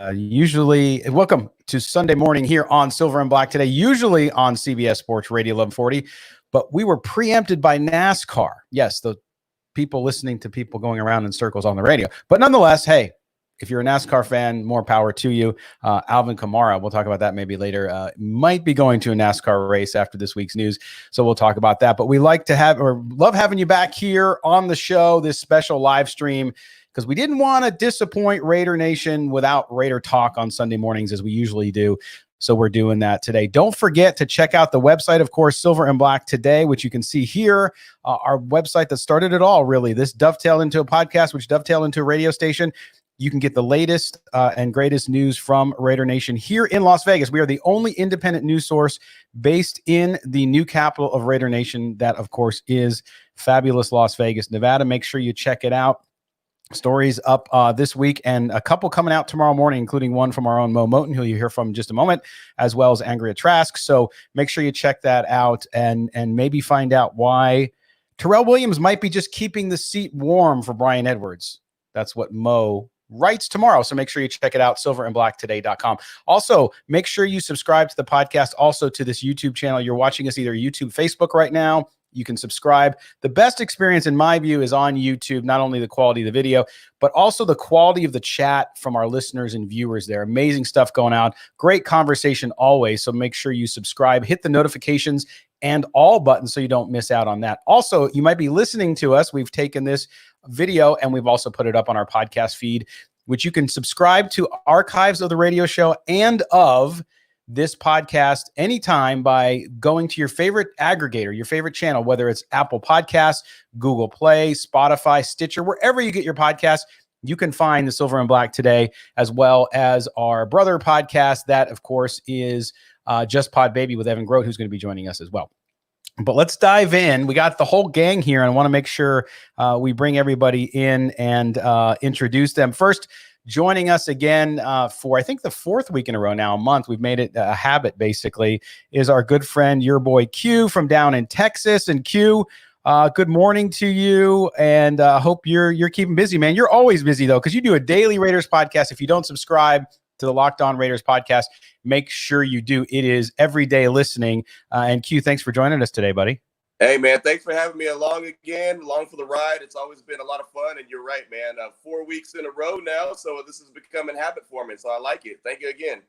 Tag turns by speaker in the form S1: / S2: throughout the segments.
S1: Usually, welcome to Sunday morning here on Silver and Black today, usually on CBS Sports Radio 1140, but we were preempted by NASCAR. Yes, the people listening to people going around in circles on the radio. But nonetheless, hey, if you're a NASCAR fan, more power to you. Alvin Kamara, we'll talk about that maybe later, might be going to a NASCAR race after this week's news. So we'll talk about that. But we like to have, or love having you back here on the show, this special live stream, because we didn't want to disappoint Raider Nation without Raider Talk on Sunday mornings as we usually do. So we're doing that today. Don't forget to check out the website, of course, Silver and Black Today, which you can see here, our website that started it all, really. This dovetailed into a podcast, which dovetailed into a radio station. You can get the latest and greatest news from Raider Nation here in Las Vegas. We are the only independent news source based in the new capital of Raider Nation. That, of course, is fabulous Las Vegas, Nevada. Make sure you check it out. Stories up this week and a couple coming out tomorrow morning, including one from our own Moe Moton, who you hear from in just a moment, as well as Angria Trask. So make sure you check that out and maybe find out why Terrell Williams might be just keeping the seat warm for Brian Edwards. That's what Moe writes tomorrow. So make sure you check it out, silverandblacktoday.com. Also, make sure you subscribe to the podcast, also to this YouTube channel. You're watching us either YouTube, Facebook right now. You can subscribe. The best experience, in my view, is on YouTube, not only the quality of the video, but also the quality of the chat from our listeners and viewers there. Amazing stuff going on. Great conversation always. So make sure you subscribe, hit the notifications and all buttons so you don't miss out on that. Also, you might be listening to us. We've taken this video and we've also put it up on our podcast feed, which you can subscribe to archives of the radio show and of this podcast anytime by going to your favorite aggregator, your favorite channel, whether it's Apple Podcasts, Google Play, Spotify, Stitcher, wherever you get your podcasts. You can find the Silver and Black Today, as well as our brother podcast. That, of course, is Just Pod Baby with Evan Groat, who's going to be joining us as well. But let's dive in. We got the whole gang here, and I want to make sure we bring everybody in and introduce them. First, joining us again for, I think, the fourth week in a row now, a month. We've made it a habit, basically, is our good friend, your boy Q from down in Texas. And Q, good morning to you, and hope you're keeping busy, man. You're always busy, though, because you do a daily Raiders podcast. If you don't subscribe to the Locked On Raiders podcast, make sure you do. It is everyday listening. And Q, thanks for joining us today, buddy.
S2: Hey, man, thanks for having me along again, along for the ride. It's always been a lot of fun, and you're right, man. 4 weeks in a row now, so this is becoming a habit for me, so I like it. Thank you again.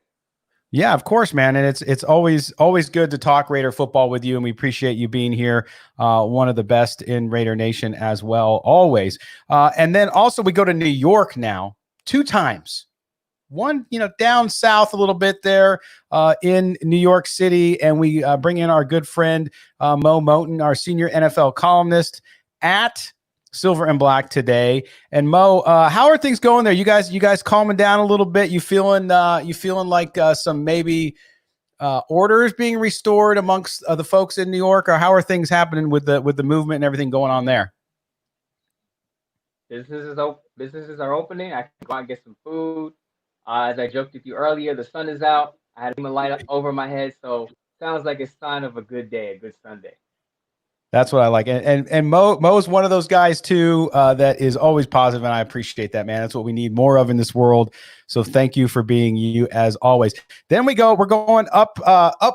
S1: Yeah, of course, man, and it's always good to talk Raider football with you, and we appreciate you being here. One of the best in Raider Nation as well, always. And then also we go to New York now 2 times. One, down south a little bit there in New York City. And we bring in our good friend, Moe Moton, our senior NFL columnist at Silver and Black Today. And Mo, how are things going there? You guys calming down a little bit? You feeling like some maybe orders being restored amongst the folks in New York, or how are things happening with the movement and everything going on there?
S3: Businesses are opening. I can go out and get some food. As I joked with you earlier, the sun is out. I had a light up over my head, so sounds like a sign of a good day, a good Sunday.
S1: That's what I like. And Mo's one of those guys too that is always positive, and I appreciate that, man. That's what we need more of in this world. So thank you for being you as always. Then we're going up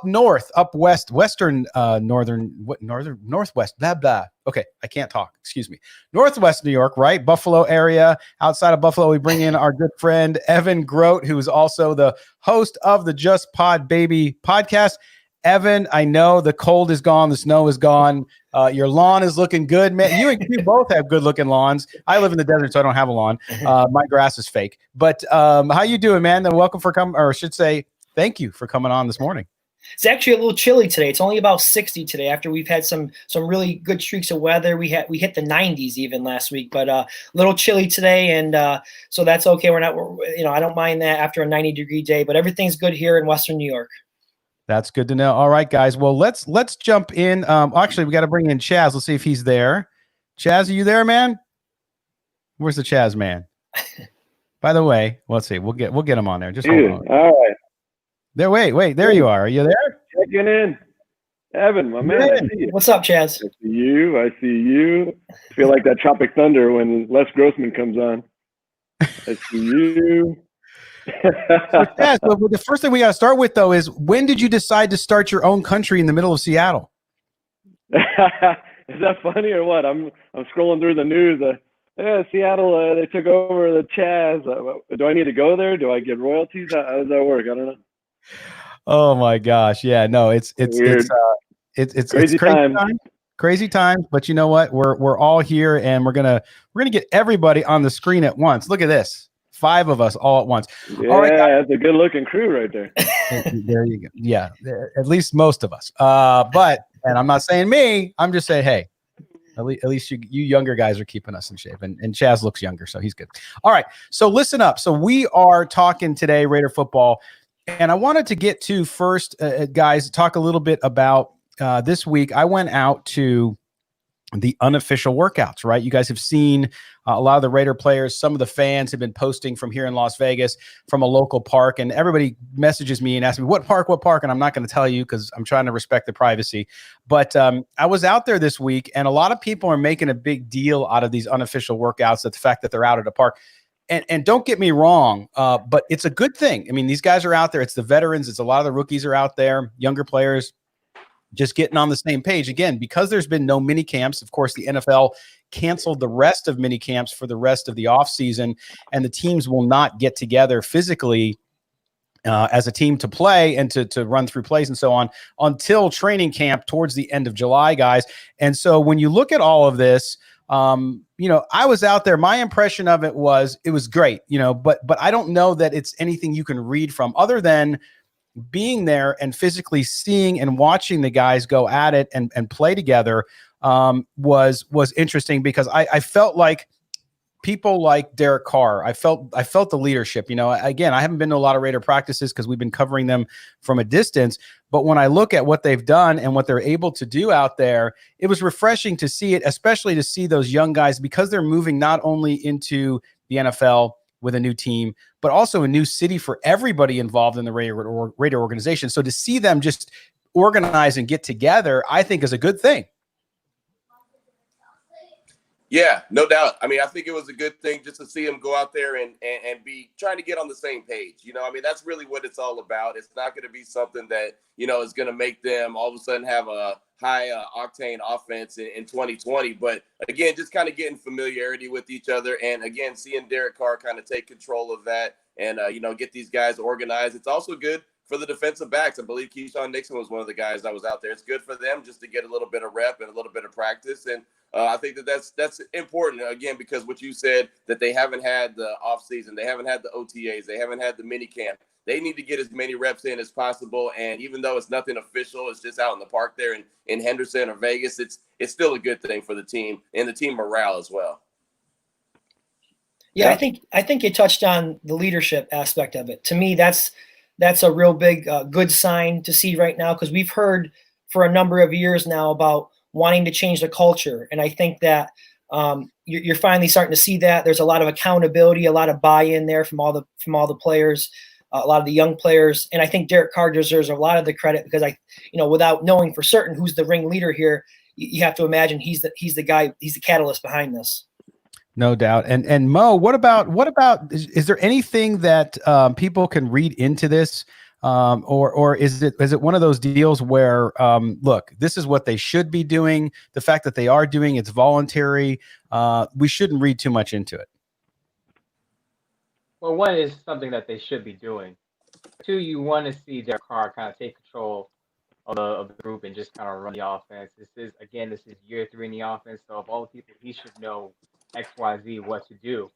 S1: north, up west, western, northwest, blah, blah. Okay, I can't talk. Excuse me. Northwest New York, right? Buffalo area. Outside of Buffalo, we bring in our good friend, Evan Groat, who is also the host of the Just Pod Baby podcast. Evan, I know the cold is gone. The snow is gone. Your lawn is looking good, man. You and you both have good looking lawns. I live in the desert, so I don't have a lawn. My grass is fake. But how you doing, man? And welcome for coming, or I should say, thank you for coming on this morning.
S4: It's actually a little chilly today. It's only about 60 today after we've had some really good streaks of weather. We hit the 90s even last week, but a little chilly today, and so that's okay. I don't mind that after a 90-degree day, but everything's good here in Western New York.
S1: That's good to know. All right, guys. Well, let's jump in. Actually, we got to bring in Chaz. Let's see if he's there. Chaz, are you there, man? Where's the Chaz man? By the way, let's see. We'll get him on there. Just hold on.
S5: All right.
S1: There. Wait. There you are. Are you there?
S5: Checking in. Evan, my man. I see you.
S4: What's up, Chaz?
S5: I see you. I feel like that Tropic Thunder when Les Grossman comes on. I see you.
S1: Yeah, so the first thing we got to start with, though, is when did you decide to start your own country in the middle of Seattle?
S5: Is that funny or what? I'm scrolling through the news. Yeah, Seattle, they took over the Chaz. Do I need to go there? Do I get royalties? How does that work? I don't know.
S1: Oh my gosh. Yeah, no, it's
S5: Weird.
S1: it's
S5: Crazy times.
S1: Crazy times, but you know what? We're all here, and we're gonna get everybody on the screen at once. Look at this. 5 of us all at once.
S5: Yeah,
S1: all right,
S5: that's a good looking crew right there.
S1: There you go. Yeah, at least most of us. But and I'm not saying me, I'm just saying, hey, at least you younger guys are keeping us in shape. And Chaz looks younger, so he's good. All right. So listen up. So we are talking today, Raider football. And I wanted to get to first, guys, talk a little bit about this week. I went out to the unofficial workouts, right? You guys have seen a lot of the Raider players. Some of the fans have been posting from here in Las Vegas from a local park, and everybody messages me and asks me, what park? And I'm not going to tell you because I'm trying to respect the privacy. But I was out there this week, and a lot of people are making a big deal out of these unofficial workouts, that the fact that they're out at a park. And don't get me wrong, but it's a good thing. I mean, these guys are out there. It's the veterans. It's a lot of the rookies are out there, younger players, just getting on the same page. Again, because there's been no mini camps. Of course, the NFL canceled the rest of mini camps for the rest of the offseason, and the teams will not get together physically as a team to play and to run through plays and so on until training camp towards the end of July, guys. And so when you look at all of this, I was out there. My impression of it was great, but I don't know that it's anything you can read from other than being there and physically seeing and watching the guys go at it and play together was interesting, because I felt like people like Derek Carr. I felt the leadership. Again, I haven't been to a lot of Raider practices because we've been covering them from a distance. But when I look at what they've done and what they're able to do out there, it was refreshing to see it, especially to see those young guys, because they're moving not only into the NFL with a new team, but also a new city for everybody involved in the Raider organization. So to see them just organize and get together, I think is a good thing.
S2: Yeah, no doubt. I mean, I think it was a good thing just to see them go out there and be trying to get on the same page. I mean, that's really what it's all about. It's not going to be something that, is going to make them all of a sudden have a high octane offense in 2020. But again, just kind of getting familiarity with each other. And again, seeing Derek Carr kind of take control of that and, get these guys organized. It's also good for the defensive backs. I believe Keyshawn Nixon was one of the guys that was out there. It's good for them just to get a little bit of rep and a little bit of practice. And I think that's important, again, because what you said, that they haven't had the offseason, they haven't had the OTAs, they haven't had the mini camp. They need to get as many reps in as possible. And even though it's nothing official, it's just out in the park there in Henderson or Vegas, it's still a good thing for the team and the team morale as well.
S4: Yeah, I think you touched on the leadership aspect of it. To me, that's a real big good sign to see right now, because we've heard for a number of years now about wanting to change the culture. And I think that you're finally starting to see that. There's a lot of accountability, a lot of buy-in there from all the players, a lot of the young players. And I think Derek Carr deserves a lot of the credit, because without knowing for certain who's the ringleader here, you have to imagine he's the guy, he's the catalyst behind this.
S1: No doubt. And Mo, what about is there anything that people can read into this? Or is it one of those deals where, look, this is what they should be doing. The fact that they are doing it's voluntary. We shouldn't read too much into it.
S3: Well, one is something that they should be doing. Two, you want to see Derek Carr kind of take control of the group and just kind of run the offense. This is year 3 in the offense. So of all the people, he should know X, Y, Z, what to do.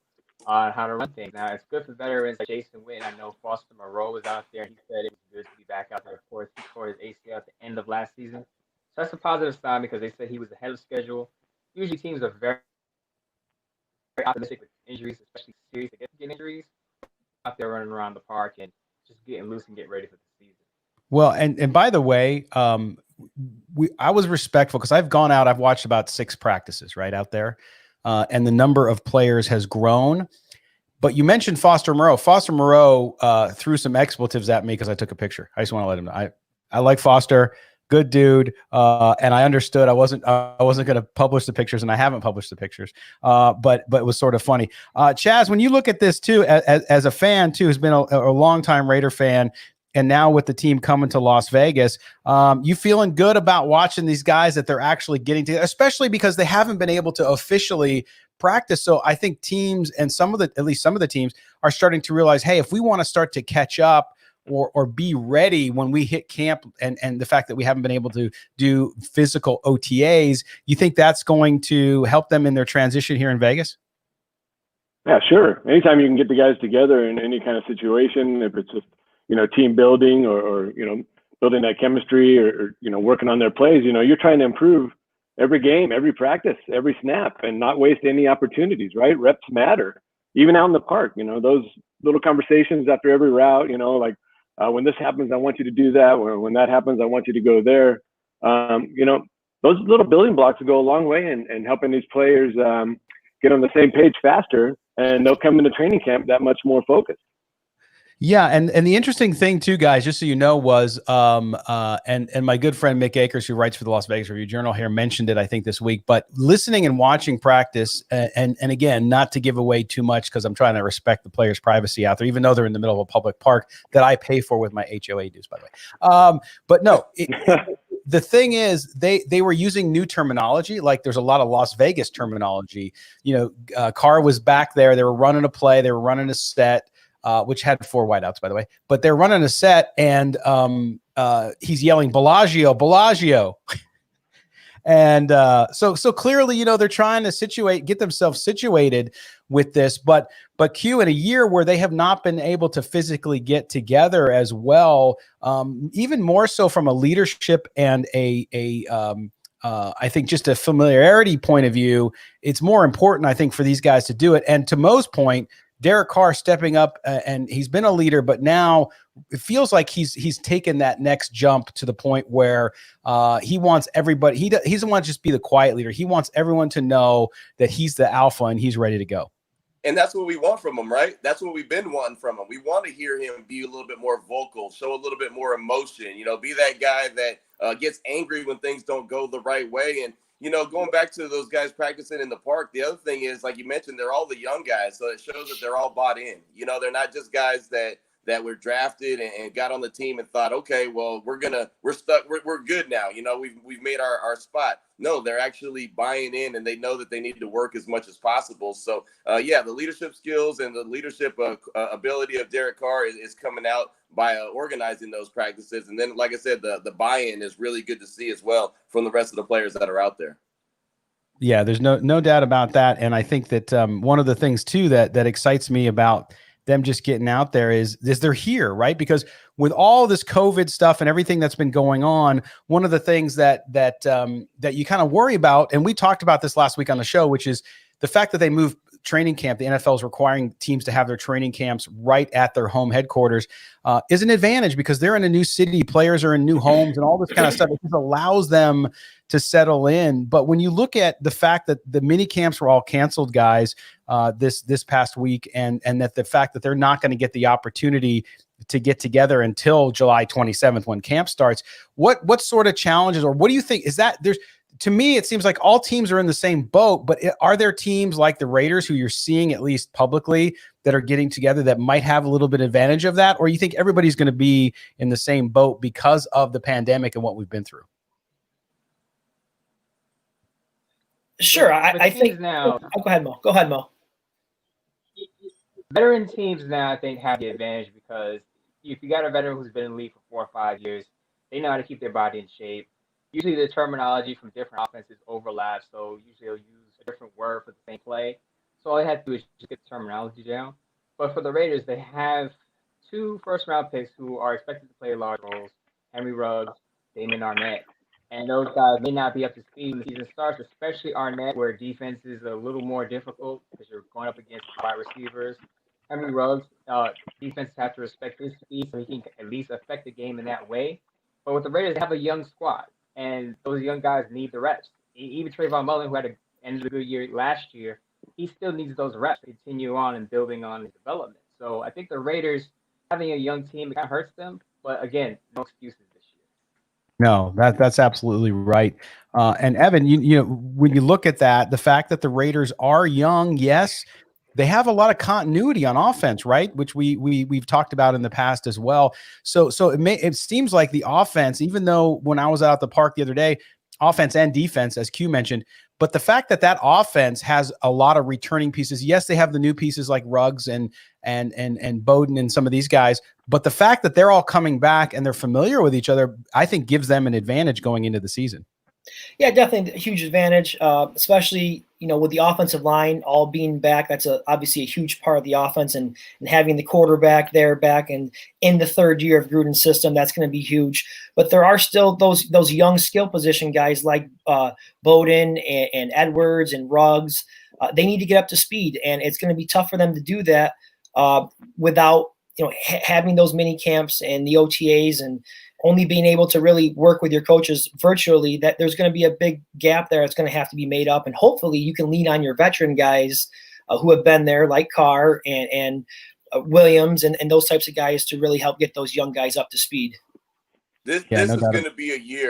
S3: On how to run things. Now, it's good for veterans like Jason Witten. I know Foster Moreau was out there. He said it was good to be back out there. Of course, he tore his ACL at the end of last season. So that's a positive sign, because they said he was ahead of schedule. Usually teams are very, very optimistic with injuries, especially serious significant injuries, out there running around the park and just getting loose and getting ready for the season.
S1: Well, and by the way, I was respectful, because I've gone out, I've watched about 6 practices right out there. And the number of players has grown. But you mentioned Foster Moreau. Foster Moreau threw some expletives at me because I took a picture. I just want to let him know. I like Foster. good dude. And I understood I wasn't going to publish the pictures, and I haven't published the pictures. But it was sort of funny. Chaz, when you look at this too, as a fan too, who's been a longtime Raider fan, and now with the team coming to Las Vegas, you feeling good about watching these guys that they're actually getting to, especially because they haven't been able to officially practice. So I think teams and at least some of the teams are starting to realize, hey, if we want to start to catch up or be ready when we hit camp, and the fact that we haven't been able to do physical OTAs, you think that's going to help them in their transition here in Vegas?
S5: Yeah, sure. Anytime you can get the guys together in any kind of situation, if it's just, team building or building that chemistry or working on their plays, you're trying to improve every game, every practice, every snap, and not waste any opportunities, right? Reps matter, even out in the park, those little conversations after every route, like when this happens, I want you to do that. Or when that happens, I want you to go there. Those little building blocks will go a long way in helping these players get on the same page faster, and they'll come into training camp that much more focused.
S1: Yeah, and the interesting thing too, guys, just so you know, was and my good friend Mick Akers, who writes for the Las Vegas Review-Journal here, mentioned it, I think, this week. But listening and watching practice, and again, not to give away too much because I'm trying to respect the players' privacy out there, even though they're in the middle of a public park that I pay for with my HOA dues, by the way. But no, the thing is, they were using new terminology. Like there's a lot of Las Vegas terminology. Carr was back there. They were running a play. They were running a set. Which had 4 wideouts, by the way, but they're running a set, and he's yelling Bellagio. And so clearly, they're trying to get themselves situated with this, but Q, in a year where they have not been able to physically get together as well, even more so from a leadership and I think just a familiarity point of view, it's more important, I think, for these guys to do it. And to Mo's point, Derek Carr stepping up, and he's been a leader, but now it feels like he's taken that next jump to the point where he wants everybody. He doesn't want to just be the quiet leader. He wants everyone to know that he's the alpha and he's ready to go.
S2: And that's what we want from him, right? That's what we've been wanting from him. We want to hear him be a little bit more vocal, show a little bit more emotion, be that guy that gets angry when things don't go the right way. And going back to those guys practicing in the park, the other thing is, like you mentioned, they're all the young guys. So it shows that they're all bought in. They're not just guys that were drafted and got on the team and thought, okay, well, we're stuck. We're good now. We've made our spot. No, they're actually buying in, and they know that they need to work as much as possible. So, the leadership skills and the leadership ability of Derek Carr is coming out by organizing those practices. And then, like I said, the buy-in is really good to see as well from the rest of the players that are out there.
S1: Yeah, there's no doubt about that. And I think that one of the things too that excites me about them just getting out there is they're here, right? Because with all this COVID stuff and everything that's been going on, one of the things that you kind of worry about, and we talked about this last week on the show, which is the fact that they moved training camp. The NFL is requiring teams to have their training camps right at their home headquarters, is an advantage because they're in a new city, players are in new homes, and all this kind of stuff. It just allows them to settle in. But when you look at the fact that the mini camps were all canceled, guys, this past week, and that the fact that they're not going to get the opportunity to get together until July 27th when camp starts, what sort of challenges, or what do you think is that to me, it seems like all teams are in the same boat, but are there teams like the Raiders who you're seeing, at least publicly, that are getting together that might have a little bit of advantage of that? Or you think everybody's going to be in the same boat because of the pandemic and what we've been through?
S4: Sure. I think now. Oh, go ahead, Mo.
S3: Veteran teams now, I think, have the advantage because if you got a veteran who's been in the league for 4 or 5 years, they know how to keep their body in shape. Usually the terminology from different offenses overlap, so usually they'll use a different word for the same play. So all they have to do is just get the terminology down. But for the Raiders, they have 2 first-round picks who are expected to play large roles, Henry Ruggs, Damon Arnett. And those guys may not be up to speed when the season starts, especially Arnett, where defense is a little more difficult because you're going up against wide receivers. Henry Ruggs, defenses have to respect his speed so he can at least affect the game in that way. But with the Raiders, they have a young squad. And those young guys need the reps. Even Trayvon Mullen, who had an end of a good year last year, he still needs those reps to continue on and building on his development. So I think the Raiders, having a young team, it kind of hurts them. But again, no excuses this year.
S1: No, that's absolutely right. And Evan, you know, when you look at that, the fact that the Raiders are young, yes, they have a lot of continuity on offense, right? Which we've talked about in the past as well. So it seems like the offense, even though when I was out at the park the other day, offense and defense, as Q mentioned, but the fact that that offense has a lot of returning pieces. Yes, they have the new pieces like Ruggs and Bowden and some of these guys, but the fact that they're all coming back and they're familiar with each other, I think gives them an advantage going into the season.
S4: Yeah, definitely a huge advantage, especially, you know, with the offensive line all being back. That's obviously a huge part of the offense, and having the quarterback there back and in the third year of Gruden's system, that's going to be huge. But there are still those young skill position guys like Bowden and Edwards and Ruggs. They need to get up to speed, and it's going to be tough for them to do that without, you know, having those mini camps and the OTAs and only being able to really work with your coaches virtually. That there's going to be a big gap there. It's going to have to be made up, and hopefully you can lean on your veteran guys who have been there, like Carr and Williams and those types of guys, to really help get those young guys up to speed.
S2: This is going to be a year.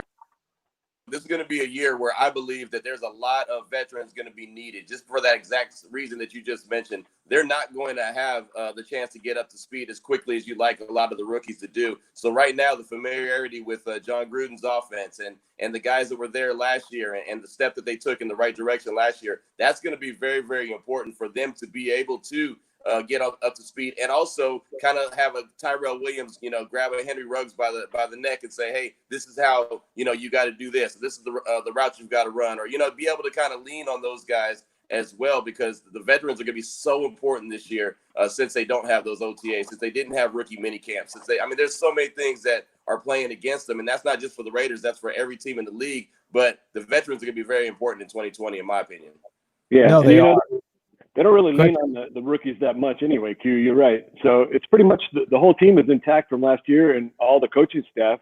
S2: This is going to be a year where I believe that there's a lot of veterans going to be needed, just for that exact reason that you just mentioned. They're not going to have the chance to get up to speed as quickly as you'd like a lot of the rookies to do. So right now, the familiarity with John Gruden's offense and the guys that were there last year and the step that they took in the right direction last year, that's going to be very, very important for them to be able to get up to speed, and also kind of have a Tyrell Williams, you know, grab a Henry Ruggs by the neck and say, hey, this is how, you know, you got to do this. This is the route you've got to run, or, you know, be able to kind of lean on those guys as well, because the veterans are going to be so important this year since they don't have those OTAs, since they didn't have rookie mini camps, there's so many things that are playing against them, and that's not just for the Raiders, that's for every team in the league. But the veterans are going to be very important in 2020, in my opinion.
S5: Yeah,
S1: no, they are.
S5: They don't really lean on the rookies that much anyway, Q. You're right. So it's pretty much the whole team is intact from last year, and all the coaching staff.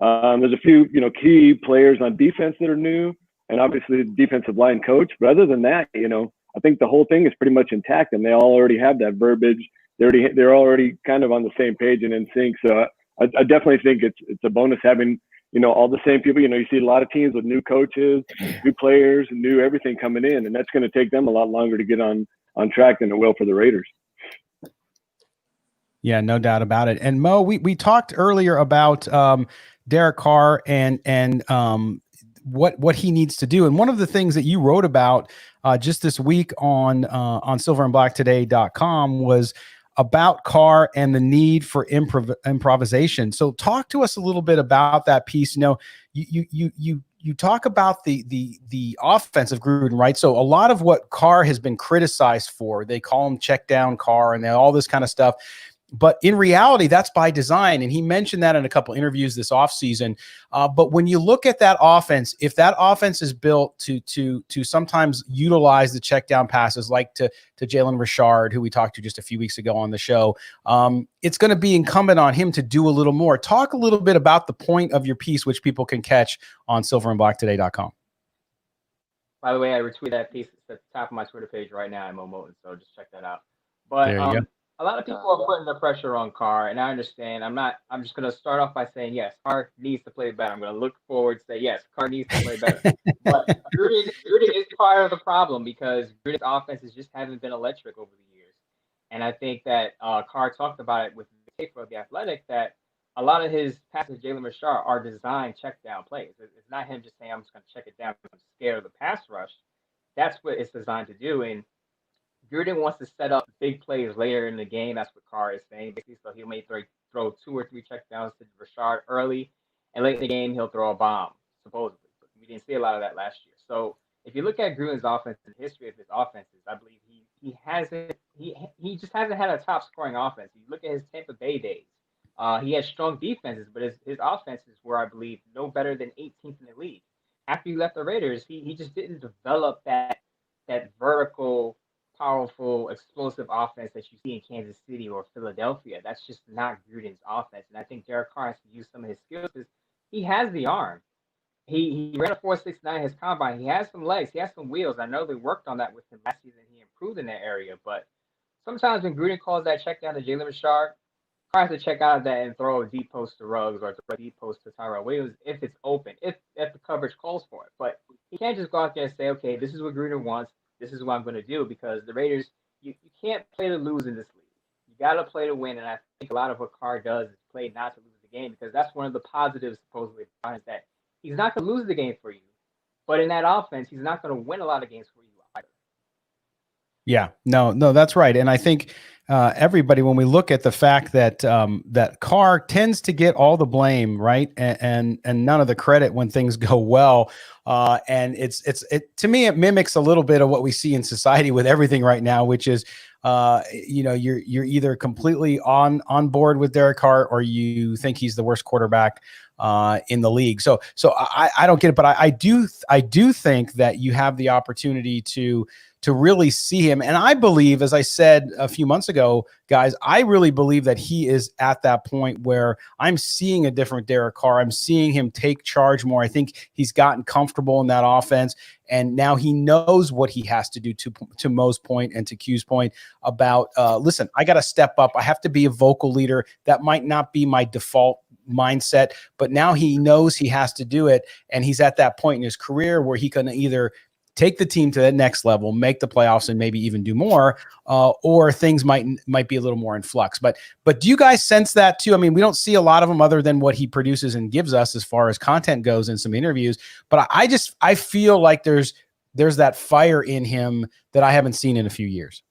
S5: There's a few, you know, key players on defense that are new, and obviously the defensive line coach. But other than that, you know, I think the whole thing is pretty much intact, and they all already have that verbiage. They're already kind of on the same page and in sync. So I definitely think it's a bonus having, you know, all the same people. You know, you see a lot of teams with new coaches, new players, and new everything coming in, and that's going to take them a lot longer to get on track than it will for the Raiders.
S1: Yeah, no doubt about it. And Mo, we talked earlier about Derek Carr and what he needs to do. And one of the things that you wrote about just this week on silverandblacktoday.com was about Carr and the need for improvisation. So talk to us a little bit about that piece. You know, you talk about the offense of Gruden, right? So a lot of what Carr has been criticized for, they call him check down Carr and all this kind of stuff. But in reality, that's by design. And he mentioned that in a couple interviews this offseason. But when you look at that offense, if that offense is built to sometimes utilize the check down passes, like to Jalen Richard, who we talked to just a few weeks ago on the show, it's going to be incumbent on him to do a little more. Talk a little bit about the point of your piece, which people can catch on silverandblacktoday.com.
S3: By the way, I retweeted that piece. It's at the top of my Twitter page right now, Moe Moton, so just check that out. But
S1: there you go.
S3: A lot of people are putting the pressure on Carr, and I understand. I'm just going to start off by saying, yes, Carr needs to play better. I'm going to look forward to say, yes, Carr needs to play better. But Gruden is part of the problem, because Gruden's offenses just haven't been electric over the years. And I think that Carr talked about it with the tape of The Athletic, that a lot of his passes to Jalen Richard are designed check down plays. It's not him just saying, I'm just going to check it down because I'm scared of the pass rush. That's what it's designed to do. And Gruden wants to set up big plays later in the game. That's what Carr is saying, basically. So he may throw 2 or 3 checkdowns to Richard early, and late in the game he'll throw a bomb, supposedly. But we didn't see a lot of that last year. So if you look at Gruden's offense and the history of his offenses, I believe he just hasn't had a top scoring offense. You look at his Tampa Bay days. He had strong defenses, but his offenses were, I believe, no better than 18th in the league. After he left the Raiders, he just didn't develop that vertical, powerful, explosive offense that you see in Kansas City or Philadelphia. That's just not Gruden's offense. And I think Derek Carr has to use some of his skills, because he has the arm. He ran a 4.69 his combine. He has some legs. He has some wheels. I know they worked on that with him last season. He improved in that area. But sometimes when Gruden calls that check down to Jalen Richard, Carr has to check out of that and throw a deep post to Ruggs or throw a deep post to Tyrell Williams if it's open, if the coverage calls for it. But he can't just go out there and say, okay, this is what Gruden wants. This is what I'm going to do, because the Raiders, you can't play to lose in this league. You got to play to win. And I think a lot of what Carr does is play not to lose the game, because that's one of the positives supposedly about it, that he's not going to lose the game for you. But in that offense, he's not going to win a lot of games for you either.
S1: Yeah, no, that's right. And I think everybody, when we look at the fact that that Carr tends to get all the blame, right, and none of the credit when things go well, and it to me, it mimics a little bit of what we see in society with everything right now, which is, you're either completely on board with Derek Carr or you think he's the worst quarterback in the league. So I don't get it, but I do think that you have the opportunity to really see him. And I believe, as I said a few months ago, guys, I really believe that he is at that point where I'm seeing a different Derek Carr. I'm seeing him take charge more. I think he's gotten comfortable in that offense, and now he knows what he has to do, to Mo's point and to Q's point about, listen, I got to step up. I have to be a vocal leader. That might not be my default mindset, but now he knows he has to do it. And he's at that point in his career where he can either take the team to that next level, make the playoffs, and maybe even do more, or things might be a little more in flux. But do you guys sense that too? I mean, we don't see a lot of them other than what he produces and gives us as far as content goes in some interviews. But I feel like there's that fire in him that I haven't seen in a few years.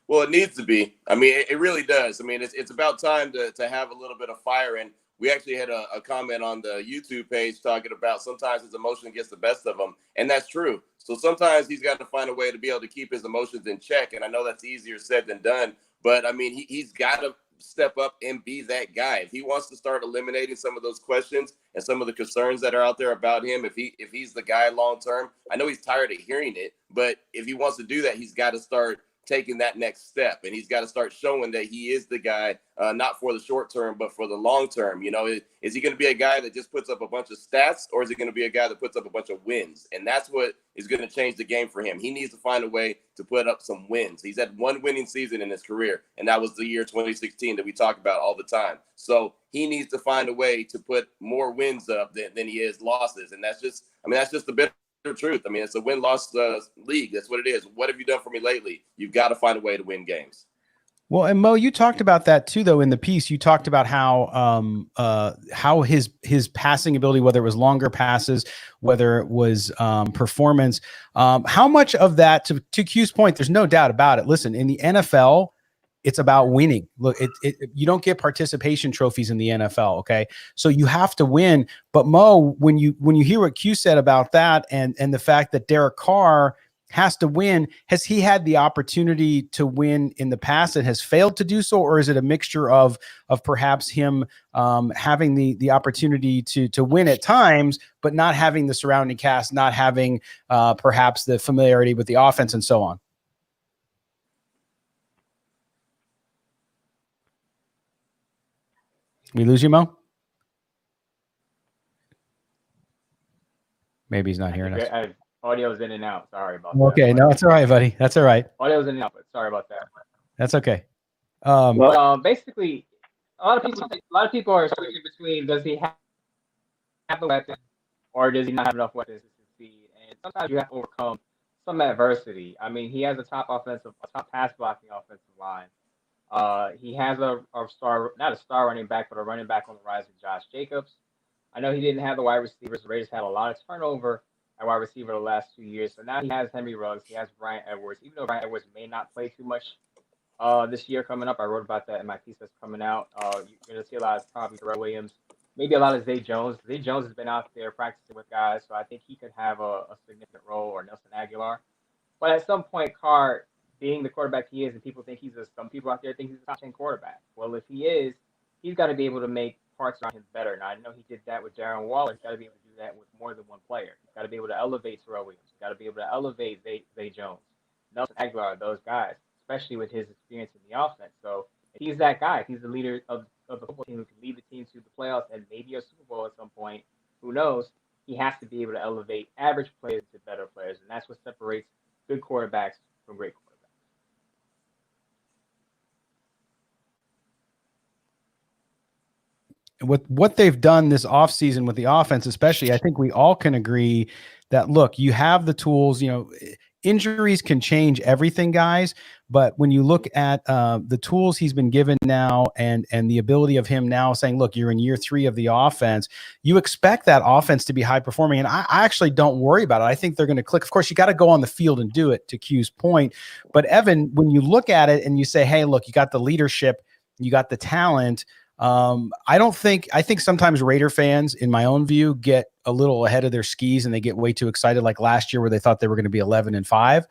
S2: Well, it needs to be. I mean, it really does. I mean, it's about time to have a little bit of fire. And we actually had a comment on the YouTube page talking about sometimes his emotion gets the best of him. And that's true. So sometimes he's got to find a way to be able to keep his emotions in check. And I know that's easier said than done. But, I mean, he's got to step up and be that guy. If he wants to start eliminating some of those questions and some of the concerns that are out there about him, if he's the guy long term, I know he's tired of hearing it. But if he wants to do that, he's got to start taking that next step, and he's got to start showing that he is the guy, not for the short term, but for the long term. You know, is he going to be a guy that just puts up a bunch of stats, or is he going to be a guy that puts up a bunch of wins? And that's what is going to change the game for him. He needs to find a way to put up some wins. He's had one winning season in his career, and that was the year 2016 that we talk about all the time. So he needs to find a way to put more wins up than he is losses. And that's just the bit truth. I mean, it's a win-loss league. That's what it is. What have you done for me lately? You've got to find a way to win games.
S1: Well, and Mo, you talked about that too, though, in the piece. You talked about how his passing ability, whether it was longer passes, whether it was performance, how much of that, to Q's point, there's no doubt about it. Listen, in the NFL, it's about winning. Look, you don't get participation trophies in the NFL. Okay. So you have to win. But Mo, when you hear what Q said about that and the fact that Derek Carr has to win, has he had the opportunity to win in the past and has failed to do so? Or is it a mixture of perhaps him having the opportunity to win at times, but not having the surrounding cast, not having perhaps the familiarity with the offense and so on? We lose you, Mo? Maybe he's not hearing us.
S3: Audio's in and out. Sorry about that.
S1: Okay, no, that's all right, buddy. That's all right.
S3: Audio's in and out, but sorry about that.
S1: That's okay.
S3: Basically, a lot of people are switching between, does he have the weapon or does he not have enough weapons to succeed? And sometimes you have to overcome some adversity. I mean, he has a top pass blocking offensive line. He has not a star running back, but a running back on the rise with Josh Jacobs. I know he didn't have the wide receivers. The Raiders had a lot of turnover at wide receiver the last 2 years. So now he has Henry Ruggs. He has Bryan Edwards. Even though Bryan Edwards may not play too much this year coming up, I wrote about that in my piece that's coming out. You're going to see a lot of probably Tyrell Williams, maybe a lot of Zay Jones. Zay Jones has been out there practicing with guys, so I think he could have a significant role, or Nelson Aguilar. But at some point, Carr, being the quarterback he is, and people think some people out there think he's a top 10 quarterback. Well, if he is, he's got to be able to make parts around him better. Now, I know he did that with Darren Waller. He's got to be able to do that with more than one player. He's got to be able to elevate Tyrell Williams. He's got to be able to elevate Zay Jones, Nelson Aguilar, those guys, especially with his experience in the offense. So if he's that guy, if he's the leader of the football team who can lead the team to the playoffs and maybe a Super Bowl at some point, who knows, he has to be able to elevate average players to better players. And that's what separates good quarterbacks from great quarterbacks.
S1: with what they've done this offseason with the offense, especially, I think we all can agree that, look, you have the tools. Injuries can change everything, guys. But when you look at the tools he's been given now and the ability of him now saying, look, you're in year 3 of the offense, you expect that offense to be high performing. And I actually don't worry about it. I think they're going to click. Of course, you got to go on the field and do it, to Q's point. But Evan, when you look at it and you say, hey, look, you got the leadership, you got the talent. I think sometimes Raider fans, in my own view, get a little ahead of their skis and they get way too excited, like last year where they thought they were going to be 11-5.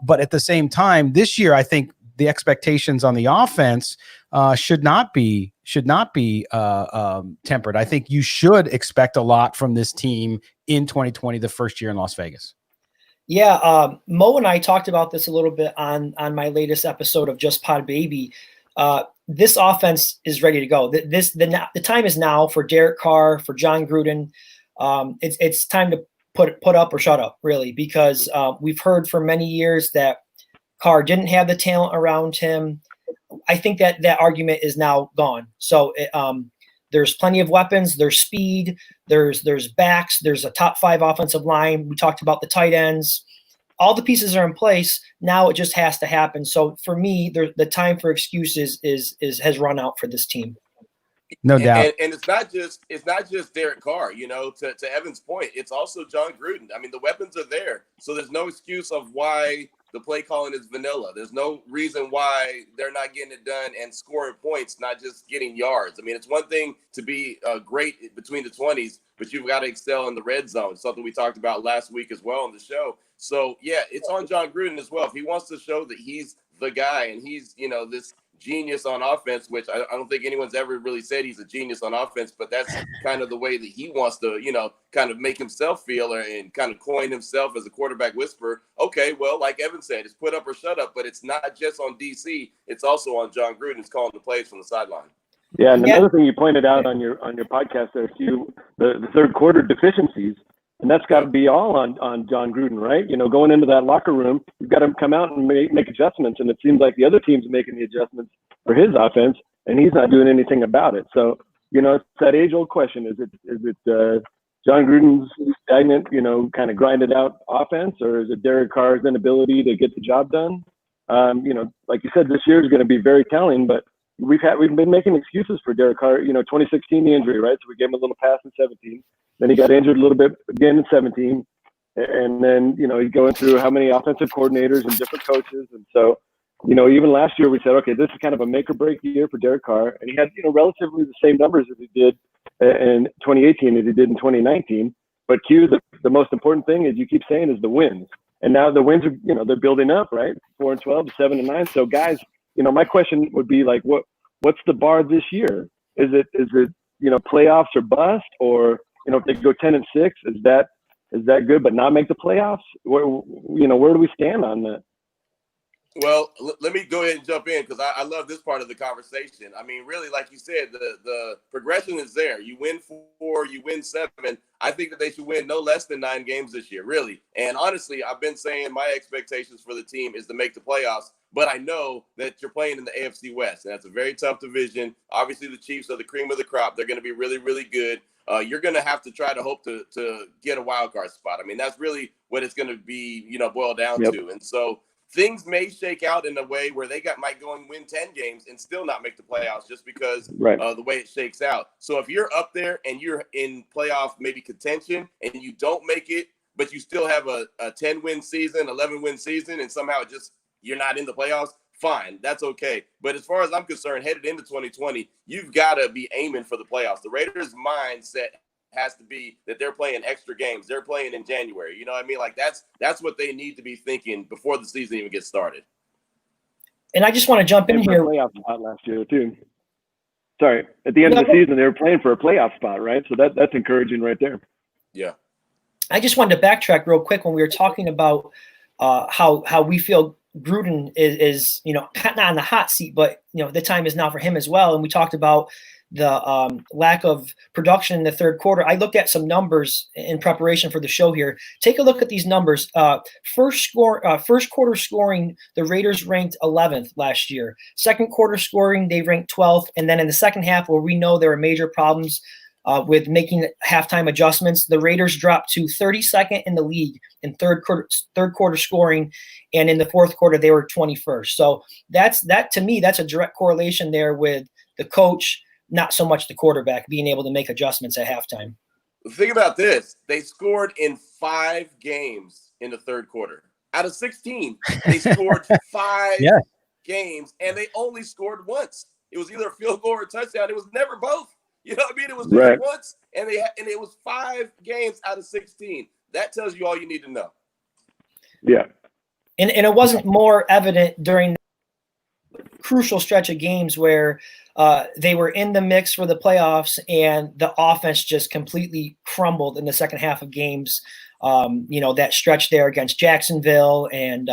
S1: But at the same time, this year, I think the expectations on the offense should not be tempered. I think you should expect a lot from this team in 2020, the first year in Las Vegas.
S4: Yeah, Mo and I talked about this a little bit on my latest episode of Just Pod Baby. This offense is ready to go. The time is now for Derek Carr, for John Gruden. It's time to put up or shut up, really, because we've heard for many years that Carr didn't have the talent around him. I think that argument is now gone. So there's plenty of weapons. There's speed. There's backs. There's a top 5 offensive line. We talked about the tight ends. All the pieces are in place. Now it just has to happen. So for me, the time for excuses has run out for this team.
S1: No doubt.
S2: And it's not just Derek Carr, to Evan's point, it's also John Gruden. I mean, the weapons are there. So there's no excuse of why the play calling is vanilla. There's no reason why they're not getting it done and scoring points, not just getting yards. I mean, it's one thing to be great between the 20s, but you've got to excel in the red zone, something we talked about last week as well on the show. So, yeah, it's on John Gruden as well. If he wants to show that he's the guy and he's, this genius on offense, which I don't think anyone's ever really said he's a genius on offense, but that's kind of the way that he wants to, kind of make himself feel and kind of coin himself as a quarterback whisperer. Okay, well, like Evan said, it's put up or shut up, but it's not just on DC. It's also on John Gruden who's calling the plays from the sideline.
S5: Yeah, and another thing you pointed out on your podcast there, Q, the third quarter deficiencies. And that's got to be all on John Gruden, right? Going into that locker room, you've got to come out and make adjustments. And it seems like the other team's making the adjustments for his offense, and he's not doing anything about it. So, it's that age-old question. Is it John Gruden's stagnant, kind of grinded out offense, or is it Derek Carr's inability to get the job done? Like you said, this year is going to be very telling, but we've been making excuses for Derek Carr. 2016, the injury, right? So we gave him a little pass in 17. Then he got injured a little bit again in 17. And then, he's going through how many offensive coordinators and different coaches. And so, even last year we said, okay, this is kind of a make or break year for Derek Carr. And he had, relatively the same numbers as he did in 2018 as he did in 2019. But Q, the most important thing is you keep saying is the wins. And now the wins are, they're building up, right? 4-12, 7-9. So guys, my question would be like, what's the bar this year? Is it playoffs or bust, or if they go 10-6, is that good but not make the playoffs? Where do we stand on that?
S2: Well, let me go ahead and jump in because I love this part of the conversation. I mean, really, like you said, the progression is there. You win 4, you win 7. I think that they should win no less than 9 games this year, really. And honestly, I've been saying my expectations for the team is to make the playoffs. But I know that you're playing in the AFC West, and that's a very tough division. Obviously, the Chiefs are the cream of the crop. They're going to be really, really good. You're going to have to try to hope to get a wild card spot. I mean, that's really what it's going to be, boiled down to. And so things may shake out in a way where they might go and win 10 games and still not make the playoffs just because of the way it shakes out. So if you're up there and you're in playoff maybe contention and you don't make it, but you still have a 10-win season, 11-win season, and somehow you're not in the playoffs, fine, that's okay. But as far as I'm concerned, headed into 2020, you've got to be aiming for the playoffs. The Raiders' mindset has to be that they're playing extra games. They're playing in January. You know what I mean? Like that's what they need to be thinking before the season even gets started.
S4: And I just want to jump in here.
S5: Playoff spot last year too. Sorry, at the end of the season, they were playing for a playoff spot, right? So that's encouraging right there. Yeah.
S4: I just wanted to backtrack real quick when we were talking about how we feel Gruden is not on the hot seat, but the time is now for him as well. And we talked about lack of production in the third quarter, I looked at some numbers in preparation for the show here. Take a look at these numbers. First quarter scoring, the Raiders ranked 11th last year. Second quarter scoring, they ranked 12th. And then in the second half, where we know there are major problems with making halftime adjustments, the Raiders dropped to 32nd in the league in third quarter scoring, and in the fourth quarter they were 21st. So that to me, that's a direct correlation there with the coach, not so much the quarterback, being able to make adjustments at halftime.
S2: Think about this. They scored in 5 games in the third quarter. Out of 16, they scored 5 games, and they only scored once. It was either a field goal or a touchdown. It was never both. You know what I mean? It was just once, and it was 5 games out of 16. That tells you all you need to know.
S5: Yeah.
S4: And it wasn't more evident during the crucial stretch of games where they were in the mix for the playoffs and the offense just completely crumbled in the second half of games. That stretch there against Jacksonville, and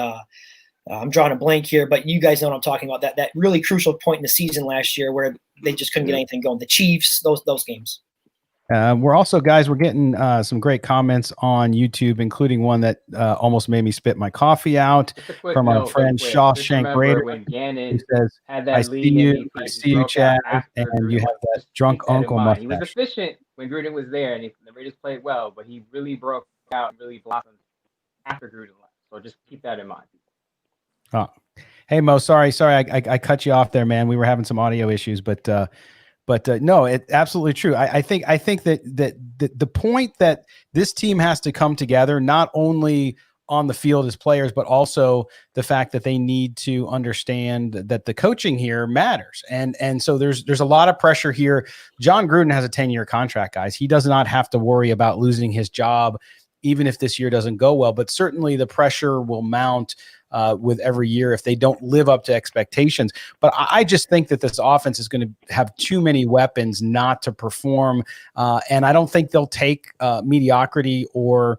S4: I'm drawing a blank here, but you guys know what I'm talking about. That really crucial point in the season last year where they just couldn't get anything going. The Chiefs, those games.
S1: We're getting some great comments on YouTube, including one that almost made me spit my coffee out from our friend Shawshank Raider.
S3: When Gannon
S1: he says,
S3: had that
S1: I
S3: lead,
S1: see you, Chad, and you have that drunk uncle mustache.
S3: He was efficient when Gruden was there, and the Raiders played well, but he really broke out and really blossomed after Gruden left. So just keep that in mind.
S1: Oh, hey Mo, sorry, I cut you off there, man. We were having some audio issues, but no, it's absolutely true. I think that the point that this team has to come together, not only on the field as players, but also the fact that they need to understand that the coaching here matters. And so there's a lot of pressure here. John Gruden has a 10-year contract, guys. He does not have to worry about losing his job, even if this year doesn't go well, but certainly the pressure will mount with every year if they don't live up to expectations. But I just think that this offense is going to have too many weapons not to perform. And I don't think they'll take mediocrity or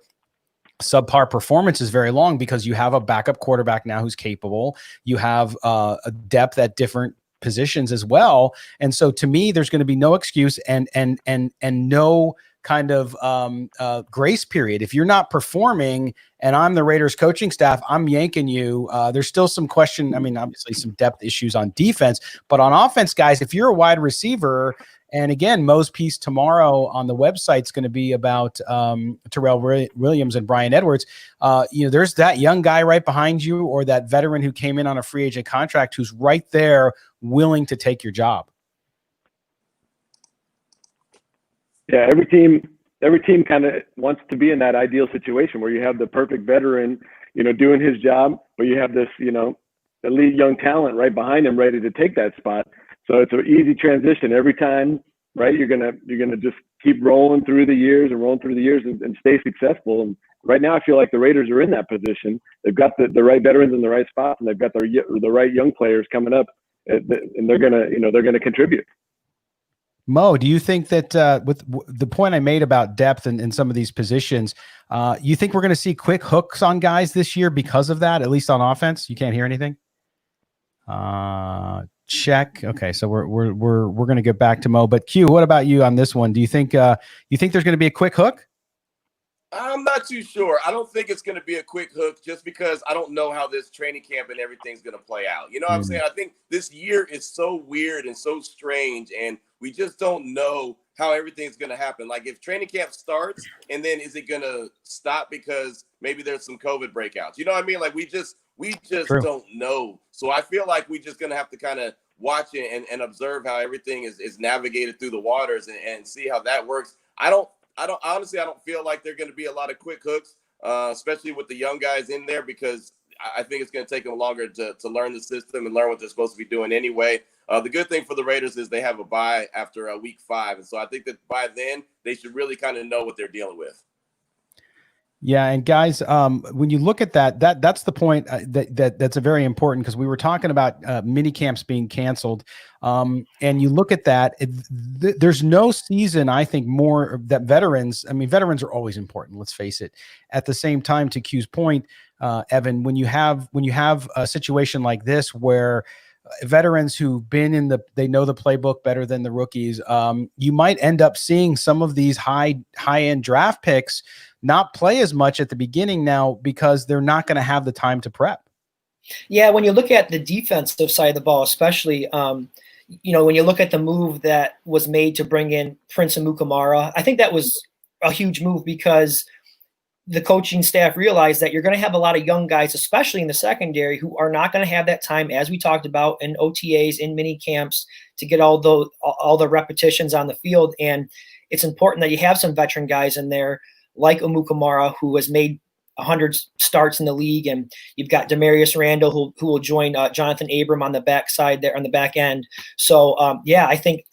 S1: subpar performances very long, because you have a backup quarterback now who's capable. You have a depth at different positions as well. And so to me, there's going to be no excuse and no kind of grace period. If you're not performing and I'm the Raiders coaching staff, I'm yanking you. There's still some question. I mean, obviously some depth issues on defense, but on offense, guys, if you're a wide receiver, and again, Mo's piece tomorrow on the website is going to be about Terrell Williams and Brian Edwards. There's that young guy right behind you, or that veteran who came in on a free agent contract who's right there willing to take your job.
S5: Yeah, every team kind of wants to be in that ideal situation where you have the perfect veteran, doing his job, but you have this, elite young talent right behind him ready to take that spot. So it's an easy transition every time, right? You're gonna just keep rolling through the years and stay successful. And right now, I feel like the Raiders are in that position. They've got the right veterans in the right spots, and they've got the right young players coming up, and they're gonna contribute.
S1: Mo, do you think that with the point I made about depth in some of these positions, you think we're going to see quick hooks on guys this year because of that, at least on offense? You can't hear anything? Check. Okay, so we're going to get back to Mo. But Q, what about you on this one? Do you think there's going to be a quick hook?
S2: I'm not too sure. I don't think it's going to be a quick hook, just because I don't know how this training camp and everything's going to play out. You know what I'm saying? I think this year is so weird and so strange, and we just don't know how everything's going to happen. Like, if training camp starts, and then is it going to stop because maybe there's some COVID breakouts? You know what I mean? Like, we just don't know. So I feel like we're just going to have to kind of watch it and observe how everything is navigated through the waters and see how that works. I don't feel like there are going to be a lot of quick hooks, especially with the young guys in there, because I think it's going to take them longer to learn the system and learn what they're supposed to be doing anyway. The good thing for the Raiders is they have a bye after week 5. And so I think that by then they should really kind of know what they're dealing with.
S1: Yeah, and guys, when you look at that's the point that's a very important, because we were talking about mini camps being canceled, and you look at that. There's no season, I think, more that veterans. I mean, veterans are always important. Let's face it. At the same time, to Q's point, Evan, when you have a situation like this where veterans who've been they know the playbook better than the rookies. You might end up seeing some of these high-end draft picks not play as much at the beginning now because they're not going to have the time to prep.
S4: Yeah, when you look at the defensive side of the ball, especially, when you look at the move that was made to bring in Prince Amukamara, I think that was a huge move because the coaching staff realized that you're going to have a lot of young guys, especially in the secondary, who are not going to have that time, as we talked about, in OTAs, in mini camps, to get all the repetitions on the field. And it's important that you have some veteran guys in there like Amukamara, who has made 100 starts in the league, and you've got Demarius Randall who will join Jonathan Abram on the backside there on the back end. So I think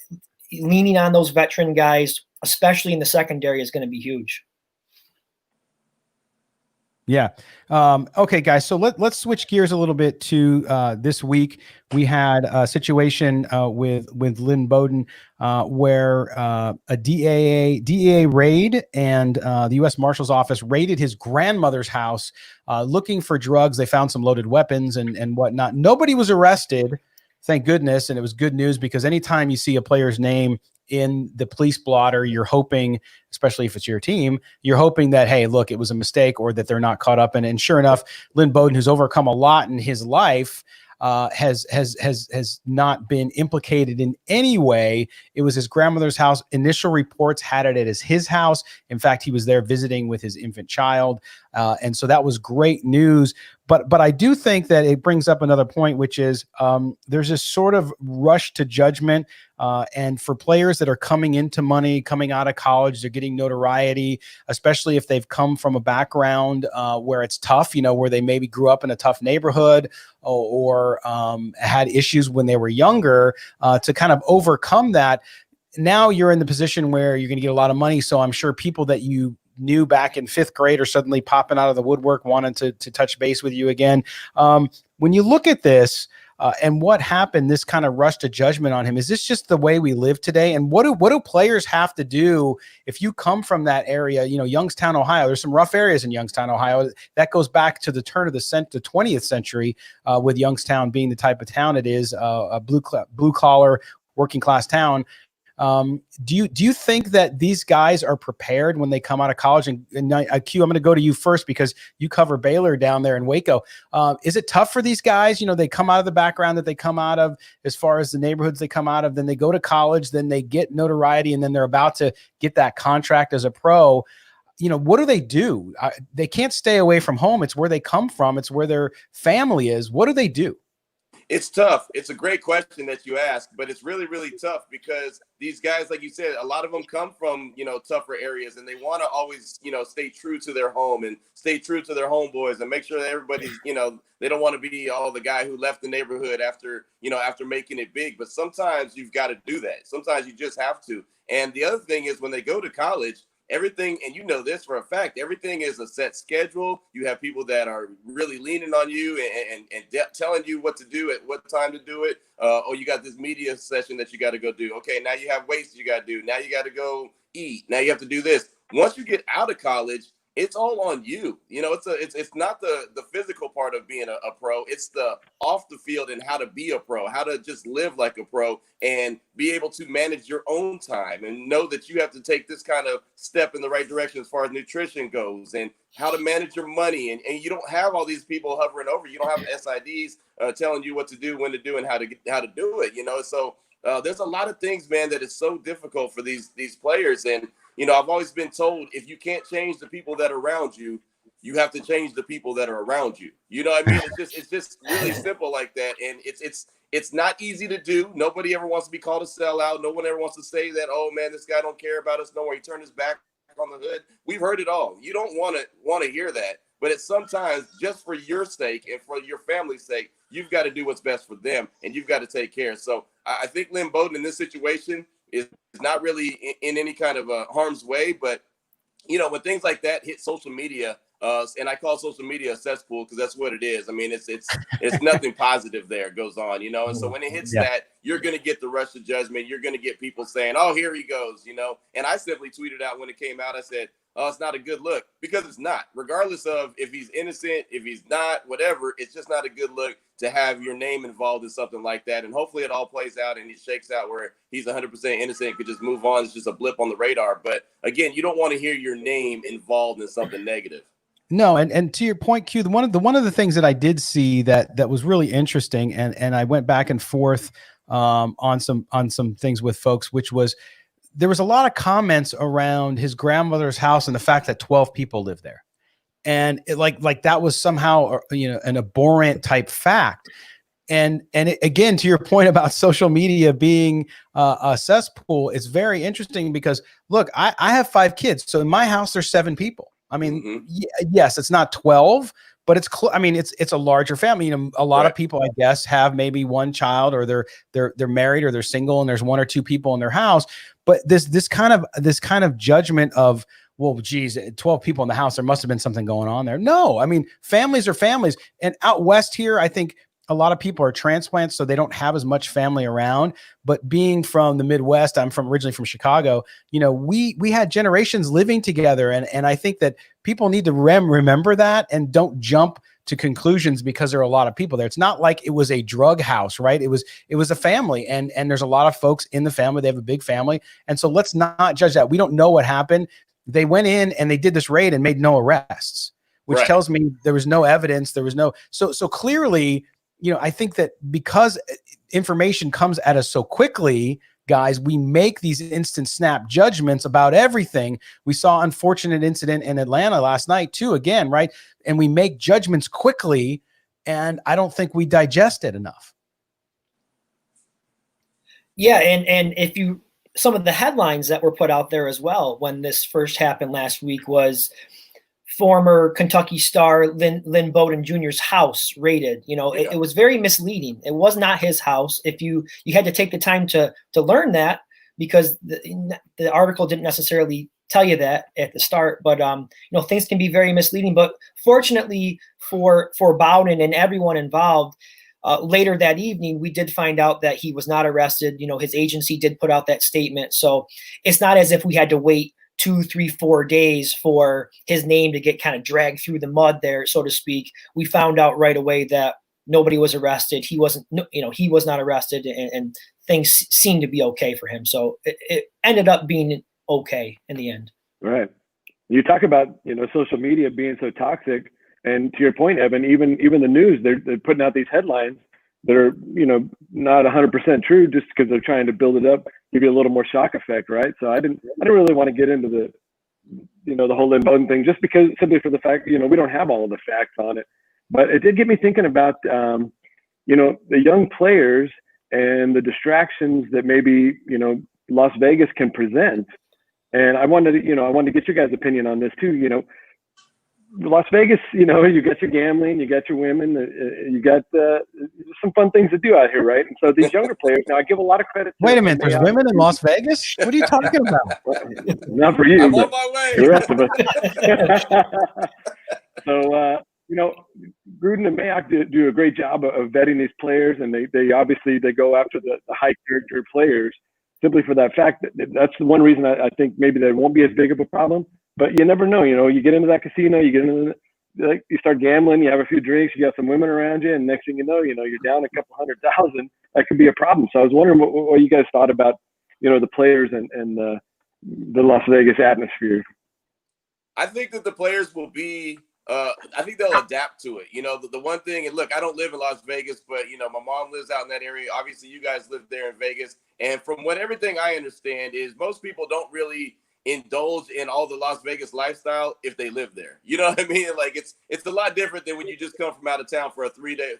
S4: leaning on those veteran guys, especially in the secondary, is going to be huge.
S1: Yeah. Okay, guys. So let's switch gears a little bit to this week. We had a situation with Lynn Bowden where a DEA raid and the U.S. Marshal's Office raided his grandmother's house looking for drugs. They found some loaded weapons and whatnot. Nobody was arrested, thank goodness. And it was good news because anytime you see a player's name in the police blotter, you're hoping, especially if it's your team, you're hoping that, hey, look, it was a mistake or that they're not caught up in it. And sure enough, Lynn Bowden, who's overcome a lot in his life, has not been implicated in any way. It was his grandmother's house. Initial reports had it as his house. In fact, he was there visiting with his infant child. And so that was great news. But I do think that it brings up another point, which is there's this sort of rush to judgment. And for players that are coming into money, coming out of college, they're getting notoriety, especially if they've come from a background where it's tough, where they maybe grew up in a tough neighborhood or had issues when they were younger, to kind of overcome that. Now you're in the position where you're going to get a lot of money. So I'm sure people that you knew back in 5th grade are suddenly popping out of the woodwork wanting to touch base with you again. When you look at this and what happened, this kind of rush to judgment on him, is this just the way we live today? And what do players have to do if you come from that area? Youngstown, Ohio, there's some rough areas in Youngstown, Ohio. That goes back to the turn of the 20th century with Youngstown being the type of town it is, a blue collar working class town. Do you think that these guys are prepared when they come out of college? And Q, I'm going to go to you first because you cover Baylor down there in Waco. Is it tough for these guys? They come out of the background that they come out of, as far as the neighborhoods they come out of, then they go to college, then they get notoriety, and then they're about to get that contract as a pro. What do they do? They can't stay away from home. It's where they come from. It's where their family is. What do they do?
S2: It's tough. It's a great question that you asked, but it's really, really tough because these guys, like you said, a lot of them come from, tougher areas, and they want to always, stay true to their home and stay true to their homeboys and make sure that everybody's, they don't want to be the guy who left the neighborhood after making it big. But sometimes you've got to do that. Sometimes you just have to. And the other thing is when they go to college, everything, and this for a fact, everything is a set schedule. You have people that are really leaning on you and telling you what to do at what time to do it. Or you got this media session that you got to go do. Okay, now you have weights you got to do. Now you got to go eat. Now you have to do this. Once you get out of college, it's all on you. It's not the physical part of being a pro. It's the off the field and how to be a pro, how to just live like a pro and be able to manage your own time and know that you have to take this kind of step in the right direction as far as nutrition goes and how to manage your money. And you don't have all these people hovering over. You don't have SIDs telling you what to do, when to do, and how to do it. So there's a lot of things, man, that is so difficult for these players. And I've always been told if you can't change the people that are around you, you have to change the people that are around you. You know what I mean? It's just really simple like that. And it's not easy to do. Nobody ever wants to be called a sellout. No one ever wants to say that, oh man, this guy don't care about us. No, he turned his back on the hood. We've heard it all. You don't want to hear that. But it's sometimes just for your sake and for your family's sake, you've got to do what's best for them and you've got to take care. So I think Lynn Bowden in this situation is not really in any kind of harm's way. But, when things like that hit social media, and I call social media a cesspool because that's what it is. I mean, it's nothing positive there goes on, and so when it hits that, you're going to get the rush of judgment. You're going to get people saying, oh, here he goes, and I simply tweeted out when it came out, I said, oh, it's not a good look, because it's not. Regardless of if he's innocent, if he's not, whatever, it's just not a good look to have your name involved in something like that. And hopefully it all plays out and he shakes out where he's 100% innocent, could just move on. It's just a blip on the radar. But again, you don't want to hear your name involved in something negative.
S1: No, and to your point, Q, one of the things that I did see that was really interesting, and I went back and forth on some things with folks, which was there was a lot of comments around his grandmother's house and the fact that 12 people live there, and it, like that was somehow an abhorrent type fact. And again, to your point about social media being a cesspool, it's very interesting because look, I have 5 kids, so in my house there's 7 people. I mean, yes, it's not 12, but it's it's a larger family. A lot of people, I guess, have maybe one child, or they're married, or they're single, and there's 1 or 2 people in their house. But this kind of judgment of, well, geez, 12 people in the house, there must have been something going on there. No, I mean, families are families, and out west here, I think a lot of people are transplants, so they don't have as much family around. But being from the Midwest, I'm originally from Chicago, we had generations living together. And I think that people need to remember that and don't jump to conclusions because there are a lot of people there. It's not like it was a drug house, right? It was a family, and there's a lot of folks in the family. They have a big family. And so let's not judge that. We don't know what happened. They went in and they did this raid and made no arrests, which tells me there was no evidence. There was no, so clearly, I think that because information comes at us so quickly, guys, we make these instant snap judgments about everything. We saw unfortunate incident in Atlanta last night too, again, right? And we make judgments quickly, and I don't think we digest it enough.
S4: Yeah, and if you, some of the headlines that were put out there as well when this first happened last week was former Kentucky star Lynn Bowden Jr.'s house raided. It was very misleading. It was not his house. If you had to take the time to learn that, because the article didn't necessarily tell you that at the start. But things can be very misleading. But fortunately for Bowden and everyone involved, later that evening, we did find out that he was not arrested. His agency did put out that statement. So it's not as if we had to wait 2, 3, 4 days for his name to get kind of dragged through the mud there, so to speak. We found out right away that nobody was arrested. He was not arrested, and things seemed to be okay for him. So it ended up being okay in the end. Right.
S5: You talk about, social media being so toxic, and to your point, Evan, even the news, they're putting out these headlines that are, not 100% true just because they're trying to build it up, give you a little more shock effect, right? So I didn't really want to get into the, the whole Lynn Bowden thing, just because, simply for the fact, we don't have all of the facts on it. But it did get me thinking about, the young players and the distractions that maybe, Las Vegas can present. And I wanted to get your guys' opinion on this too. Las Vegas, you got your gambling, you got your women, you got some fun things to do out here, right? And so these younger players, now I give a lot of credit.
S1: Wait a minute, there's women in Las Vegas? What are you talking about?
S5: Not for you,
S2: I'm
S5: but
S2: on my way.
S5: the rest of us. So, Gruden and Mayock do a great job of vetting these players, and they obviously go after the high character players simply for that fact. That's the one reason I think maybe that won't be as big of a problem. But you never know, you get into that casino, you start gambling, you have a few drinks, you got some women around you, and next thing you know, you're down a couple $100,000. That could be a problem. So I was wondering what you guys thought about, the players and the Las Vegas atmosphere.
S2: I think that the players will be, I think they'll adapt to it. The one thing, and look, I don't live in Las Vegas, but, my mom lives out in that area. Obviously, you guys live there in Vegas. And from everything I understand is most people don't really indulge in all the Las Vegas lifestyle if they live there. You know what I mean? Like it's a lot different than when you just come from out of town for a 3-day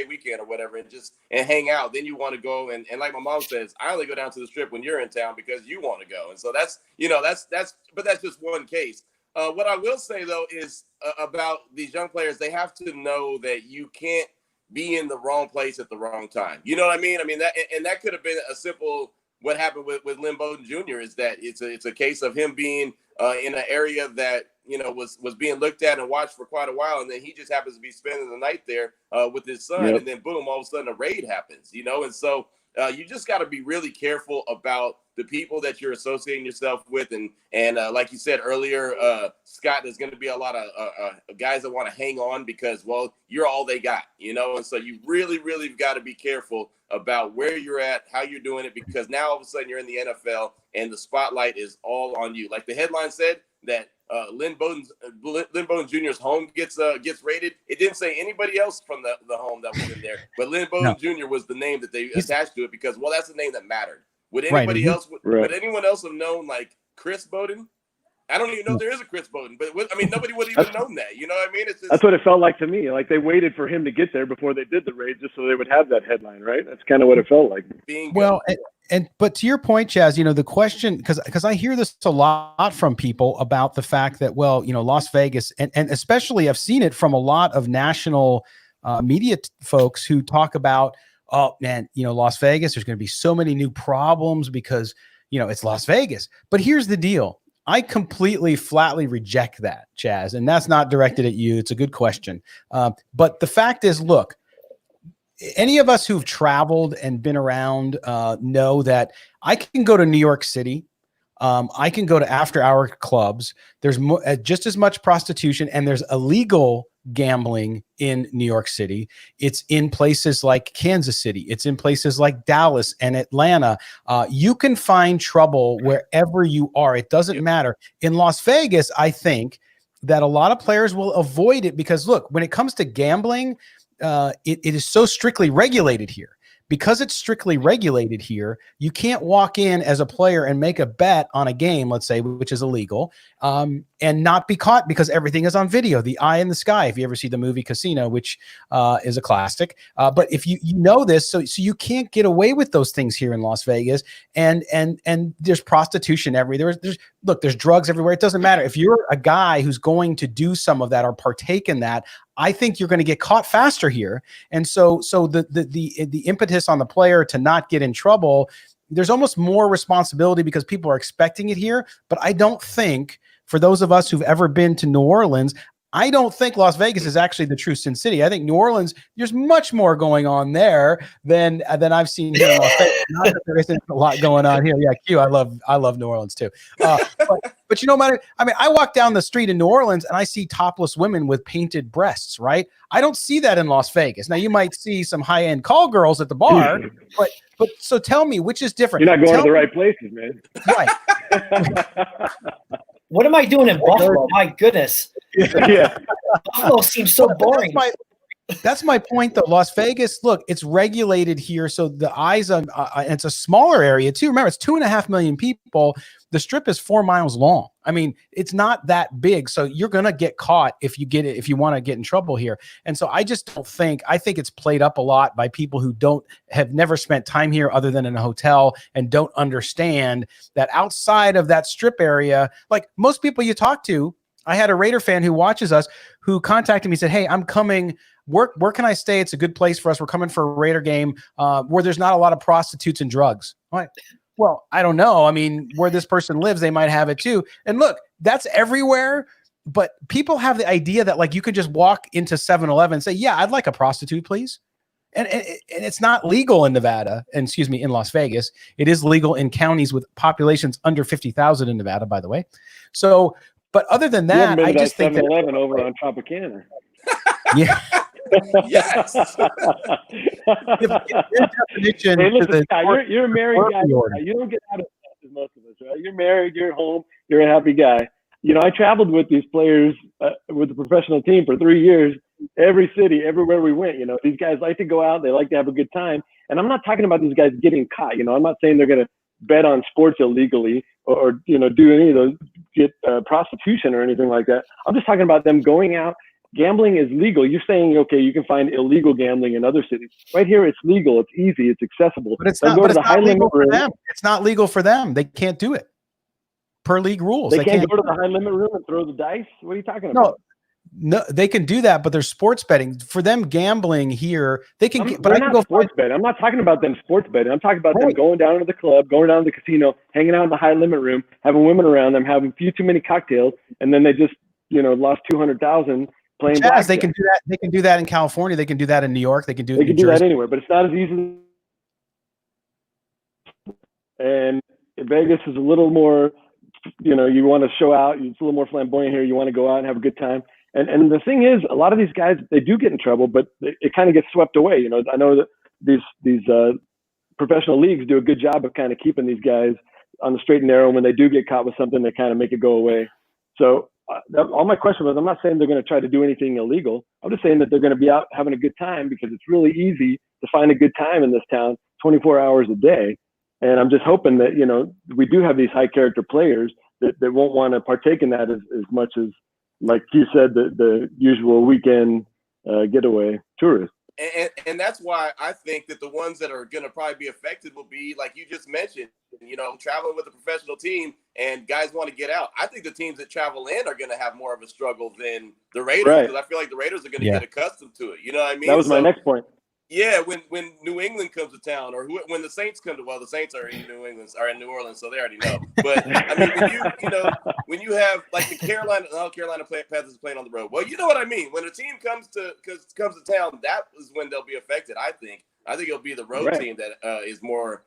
S2: weekend or whatever and hang out. Then you want to go and like my mom says, I only go down to the Strip when you're in town because you want to go. And so that's but that's just one case. What I will say though is about these young players, they have to know that you can't be in the wrong place at the wrong time. You know what I mean? I mean that could have been a simple. What happened with Lynn Bowden Jr. is that it's a case of him being in an area that was being looked at and watched for quite a while, and then he just happens to be spending the night there with his son, and then boom, all of a sudden a raid happens, and so you just got to be really careful about the people that you're associating yourself with. And like you said earlier, Scott, there's going to be a lot of guys that want to hang on because, well, you're all they got, and so you really, really got to be careful about where you're at, how you're doing it, because now all of a sudden you're in the NFL and the spotlight is all on you. Like the headline said that Lynn Bowden Jr.'s home gets raided. It didn't say anybody else from the home that was in there, but Lynn Bowden Jr. was the name that they attached to it because, well, that's the name that mattered. Would anybody else? Would anyone else have known like Chris Bowden? I don't even know if there is a Chris Bowden, but nobody would even known that. You know what I mean? It's just,
S5: that's what it felt like to me. Like they waited for him to get there before they did the raid, just so they would have that headline, right? That's kind of what it felt like.
S1: But to your point, Chaz, the question, because I hear this a lot from people about the fact that, well, Las Vegas, and especially I've seen it from a lot of national media folks who talk about, oh man, Las Vegas, there's going to be so many new problems because, it's Las Vegas. But here's the deal. I completely flatly reject that, Chaz, and that's not directed at you. It's a good question. But the fact is, look, any of us who've traveled and been around know that I can go to New York City. I can go to after-hour clubs. There's just as much prostitution, and there's illegal gambling in New York City. It's in places like Kansas City. It's in places like Dallas and Atlanta. You can find trouble wherever you are. It doesn't matter. In Las Vegas, I think that a lot of players will avoid it because, look, when it comes to gambling, it is so strictly regulated here. Because it's strictly regulated here, you can't walk in as a player and make a bet on a game, let's say, which is illegal, and not be caught because everything is on video. The Eye in the Sky, if you ever see the movie Casino, which is a classic. But if you know this, so you can't get away with those things here in Las Vegas. And there's prostitution everywhere. There's drugs everywhere. It doesn't matter. If you're a guy who's going to do some of that or partake in that, I think you're going to get caught faster here. And so the impetus on the player to not get in trouble, there's almost more responsibility because people are expecting it here. But I don't think, for those of us who've ever been to New Orleans, I don't think Las Vegas is actually the true Sin City. I think New Orleans, there's much more going on there than I've seen here in Las Vegas. Not that there isn't a lot going on here. Yeah, Q, I love New Orleans too. But I walk down the street in New Orleans and I see topless women with painted breasts, right? I don't see that in Las Vegas. Now you might see some high-end call girls at the bar, but so tell me, which is different?
S5: You're not going to the right places, man.
S1: Right.
S4: What am I doing in Buffalo? My goodness.
S5: Yeah.
S4: Buffalo seems so boring.
S1: That's my point, though. Las Vegas, look, it's regulated here, so the eyes on it's a smaller area too. Remember, it's 2.5 million people. The strip is 4 miles long. I mean, it's not that big, so you're gonna get caught if you want to get in trouble here. And so I just don't think. I think it's played up a lot by people who have never spent time here other than in a hotel and don't understand that outside of that strip area, like most people you talk to. I had a Raider fan who watches us who contacted me and said, "Hey, I'm coming. Where can I stay? It's a good place for us. We're coming for a Raider game where there's not a lot of prostitutes and drugs." I'm like, well, I don't know. I mean, where this person lives, they might have it too. And look, that's everywhere. But people have the idea that like you could just walk into 7-Eleven and say, "Yeah, I'd like a prostitute, please." And it's not legal in Nevada, and in Las Vegas. It is legal in counties with populations under 50,000 in Nevada, by the way. So, but other than that, I just think
S5: 7-Eleven over on Tropicana.
S1: Yeah.
S2: Yes.
S5: Hey, listen, you're a married guy. You don't get out of as most of us, right? You're married, you're home, you're a happy guy. I traveled with these players with the professional team for 3 years, every city, everywhere we went. These guys like to go out, they like to have a good time. And I'm not talking about these guys getting caught. I'm not saying they're going to bet on sports illegally or do any of those, get prostitution or anything like that. I'm just talking about them going out. Gambling is legal. You're saying, okay, you can find illegal gambling in other cities. Right here, it's legal. It's easy. It's accessible.
S1: But it's not legal for them. It's not legal for them. They can't do it per league rules.
S5: They can't go to the high limit room and throw the dice? What are you talking about?
S1: No, they can do that, but there's sports betting. For them, gambling here, they can get,
S5: but I can go sports betting. I'm not talking about them sports betting. I'm talking about them going down to the club, going down to the casino, hanging out in the high limit room, having women around them, having a few too many cocktails, and then they just, lost 200,000 playing blackjack.
S1: They can do that. They can do that in California. They can do that in New York. They can do
S5: that anywhere, but it's not as easy. And Vegas is a little more, you want to show out. It's a little more flamboyant here. You want to go out and have a good time. And the thing is, a lot of these guys, they do get in trouble, but it kind of gets swept away. I know that these professional leagues do a good job of kind of keeping these guys on the straight and narrow. When they do get caught with something, they kind of make it go away. So all my question was, I'm not saying they're going to try to do anything illegal. I'm just saying that they're going to be out having a good time, because it's really easy to find a good time in this town 24 hours a day. And I'm just hoping that, we do have these high character players that won't want to partake in that as much as, like you said, the usual weekend getaway tourists.
S2: And that's why I think that the ones that are going to probably be affected will be, like you just mentioned, traveling with a professional team and guys want to get out. I think the teams that travel in are going to have more of a struggle than the Raiders, because I feel like the Raiders are going to get accustomed to it. You know what I mean?
S5: That was my next point.
S2: Yeah, when New England comes to town, or when the Saints come to, the Saints are in New Orleans, so they already know. But I mean, when you have like the Carolina Panthers playing on the road, well, you know what I mean. When a team comes to town, that is when they'll be affected. I think it'll be the road team that is more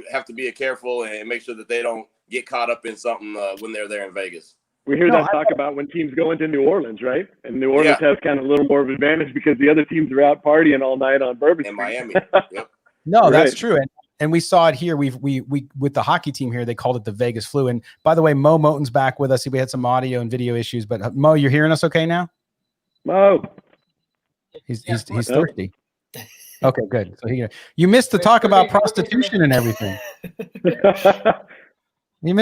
S2: have to be careful and make sure that they don't get caught up in something when they're there in Vegas.
S5: We hear that talk about when teams go into New Orleans, right? And New Orleans has kind of a little more of an advantage because the other teams are out partying all night on Bourbon Street.
S2: In Miami. Yep.
S1: No, that's true. And we saw it here. We with the hockey team here, they called it the Vegas flu. And by the way, Moe Moton's back with us. We had some audio and video issues, but Mo, you're hearing us okay now?
S5: Mo.
S1: He's thirsty. Okay, good. So you missed the talk about prostitution and everything. You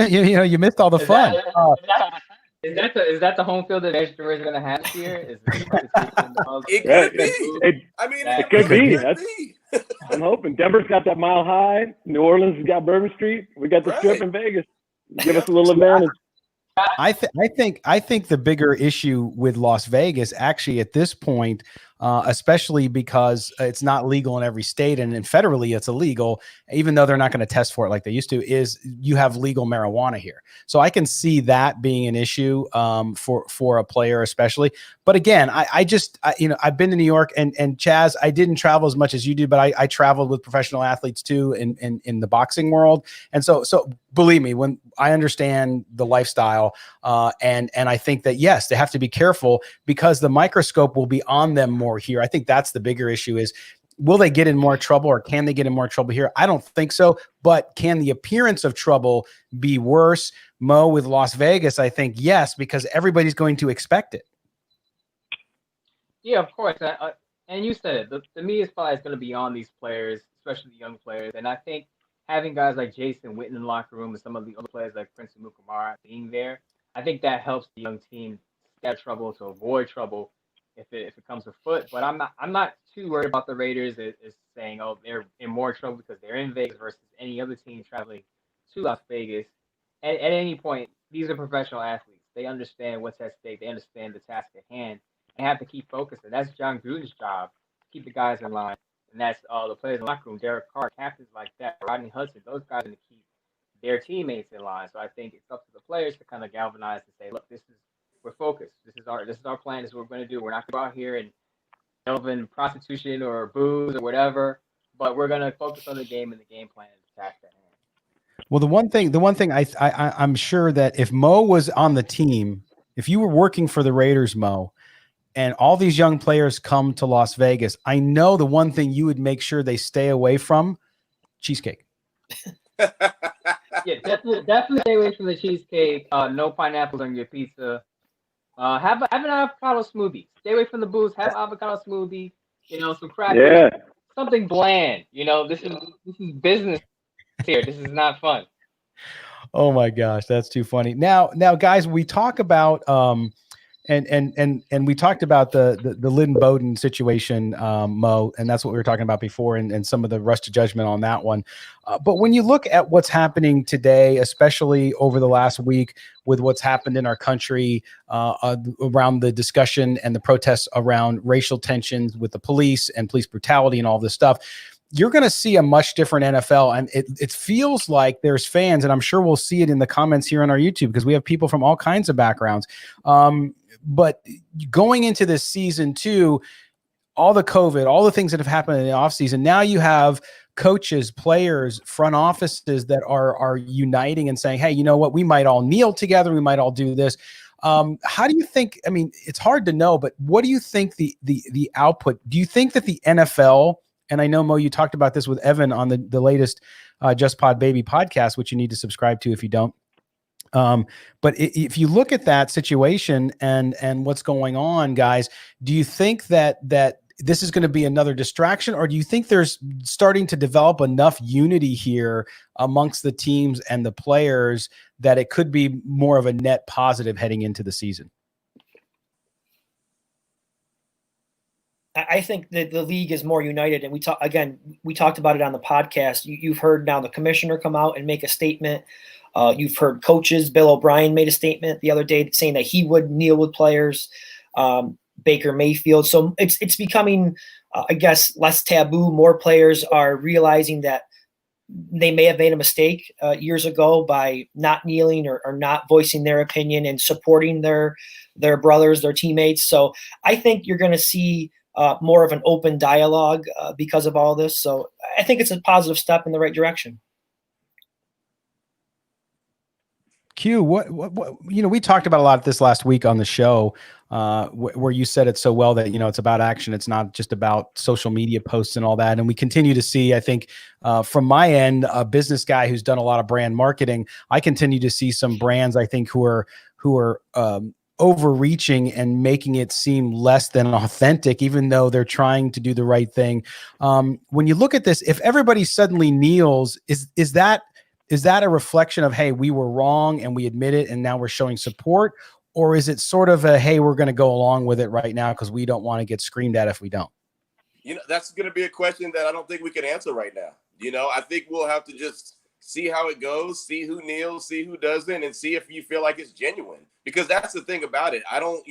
S1: missed all the fun.
S3: Is that the home field that Edgewater is going to have here?
S2: It could be.
S5: It could be. I'm hoping. Denver's got that Mile High. New Orleans has got Bourbon Street. We got the Strip in Vegas. Give us a little advantage.
S1: I think the bigger issue with Las Vegas, actually, at this point, especially because it's not legal in every state, and federally it's illegal, even though they're not going to test for it like they used to, is you have legal marijuana here. So I can see that being an issue for a player, especially. But again, I've been to New York, and Chaz, I didn't travel as much as you did, but I traveled with professional athletes too in the boxing world, and so believe me, when I understand the lifestyle, and I think that yes, they have to be careful because the microscope will be on them more here. I think that's the bigger issue is, will they get in more trouble, or can they get in more trouble here? I don't think so, but can the appearance of trouble be worse? Mo, with Las Vegas, I think yes, because everybody's going to expect it.
S3: Yeah, of course. And you said it, the media spotlight is going to be on these players, especially the young players. And I think having guys like Jason Witten in the locker room and some of the other players like Prince Amukamara being there, I think that helps the young team get trouble, to avoid trouble if it comes afoot. But I'm not too worried about the Raiders is saying, oh, they're in more trouble because they're in Vegas versus any other team traveling to Las Vegas. At any point, these are professional athletes. They understand what's at stake. They understand the task at hand. They have to keep focused. And that's John Gruden's job, to keep the guys in line. And that's the players in the locker room, Derek Carr, captains like that, Rodney Hudson, those guys are going to keep their teammates in line. So I think it's up to the players to kind of galvanize and say, look, we're focused. This is our plan. This is what we're going to do. We're not going to go out here and delve in prostitution or booze or whatever, but we're going to focus on the game and the game plan and the task at hand.
S1: Well, the one thing I'm sure that if Mo was on the team, if you were working for the Raiders, Mo, and all these young players come to Las Vegas, I know the one thing you would make sure they stay away from: cheesecake.
S3: Yeah, definitely stay away from the cheesecake. No pineapples on your pizza. Have an avocado smoothie. Stay away from the booze. Have avocado smoothie. Some crackers. Yeah. Something bland. This is business here. This is not fun.
S1: Oh my gosh, that's too funny. Now, guys, we talk about and we talked about the Lynn Bowden situation, Mo, and that's what we were talking about before, and some of the rush to judgment on that one. But when you look at what's happening today, especially over the last week with what's happened in our country around the discussion and the protests around racial tensions with the police and police brutality and all this stuff, you're going to see a much different NFL. And it feels like there's fans, and I'm sure we'll see it in the comments here on our YouTube, because we have people from all kinds of backgrounds. But going into this season too, all the COVID, all the things that have happened in the offseason, now you have coaches, players, front offices that are uniting and saying, hey, you know what, we might all kneel together, we might all do this. How do you think, I mean, it's hard to know, but what do you think the output, do you think that the NFL, and I know, Mo, you talked about this with Evan on the latest Just Pod Baby podcast, which you need to subscribe to if you don't. But if you look at that situation and what's going on, guys, do you think that this is going to be another distraction, or do you think there's starting to develop enough unity here amongst the teams and the players that it could be more of a net positive heading into the season?
S4: I think that the league is more united, and we talked about it on the podcast. You've heard now the commissioner come out and make a statement. You've heard coaches. Bill O'Brien made a statement the other day saying that he would kneel with players. Baker Mayfield. So it's becoming, I guess, less taboo. More players are realizing that they may have made a mistake years ago by not kneeling or not voicing their opinion and supporting their brothers, their teammates. So I think you're going to see more of an open dialogue because of all this. So I think it's a positive step in the right direction.
S1: Q, what we talked about a lot of this last week on the show, where you said it so well that, it's about action. It's not just about social media posts and all that. And we continue to see, I think, from my end, a business guy who's done a lot of brand marketing, I continue to see some brands, I think, who are overreaching and making it seem less than authentic, even though they're trying to do the right thing. When you look at this, if everybody suddenly kneels, is that a reflection of, hey, we were wrong and we admit it and now we're showing support? Or is it sort of a, hey, we're going to go along with it right now because we don't want to get screamed at if we don't?
S2: That's going to be a question that I don't think we can answer right now. I think we'll have to just see how it goes, see who kneels, see who doesn't, and see if you feel like it's genuine. Because that's the thing about it. I don't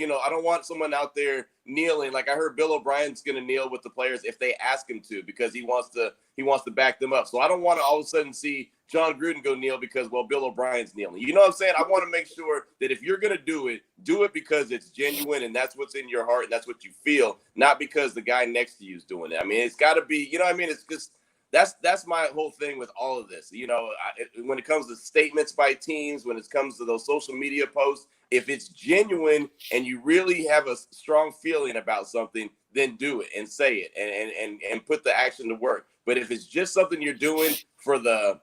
S2: want someone out there kneeling. Like I heard Bill O'Brien's going to kneel with the players if they ask him to, because he wants to back them up. So I don't want to all of a sudden see John Gruden go kneel because, well, Bill O'Brien's kneeling. You know what I'm saying? I want to make sure that if you're going to do it because it's genuine and that's what's in your heart and that's what you feel, not because the guy next to you is doing it. I mean, it's got to be, it's just, that's my whole thing with all of this. When it comes to statements by teams, when it comes to those social media posts, if it's genuine and you really have a strong feeling about something, then do it and say it and put the action to work. But if it's just something you're doing for the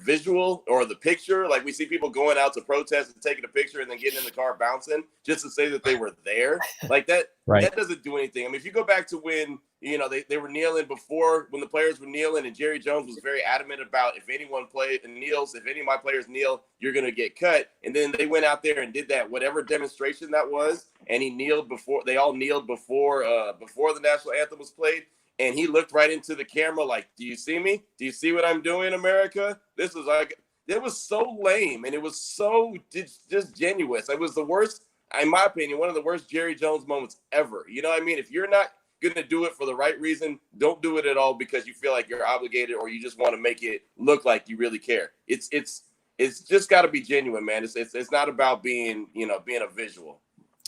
S2: visual or the picture, like we see people going out to protest and taking a picture and then getting in the car bouncing just to say that they were there, like that, right. That doesn't do anything. I mean, if you go back to when, they were kneeling before, when the players were kneeling, and Jerry Jones was very adamant about if anyone played and kneels, if any of my players kneel, you're going to get cut. And then they went out there and did that, whatever demonstration that was. And he kneeled before, they all kneeled before the national anthem was played. And he looked right into the camera like, do you see me? Do you see what I'm doing, America? This was like, it was so lame. And it was so just genuine. It was the worst, in my opinion, one of the worst Jerry Jones moments ever. You know what I mean? If you're not going to do it for the right reason, don't do it at all because you feel like you're obligated or you just want to make it look like you really care. It's just got to be genuine, man. It's not about being a visual.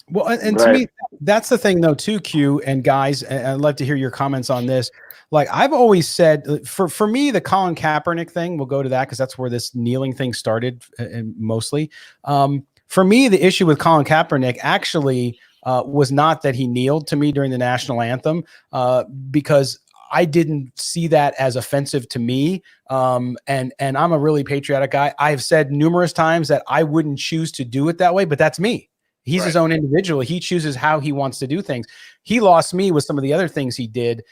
S1: Well, and to me, that's the thing, though, too, Q and guys, and I'd love to hear your comments on this. Like I've always said, for me, the Colin Kaepernick thing, we'll go to that because that's where this kneeling thing started, and mostly. For me, the issue with Colin Kaepernick actually was not that he kneeled to me during the national anthem, because I didn't see that as offensive to me. And I'm a really patriotic guy. I've said numerous times that I wouldn't choose to do it that way, but that's me. He's his own individual. He chooses how he wants to do things. He lost me with some of the other things he did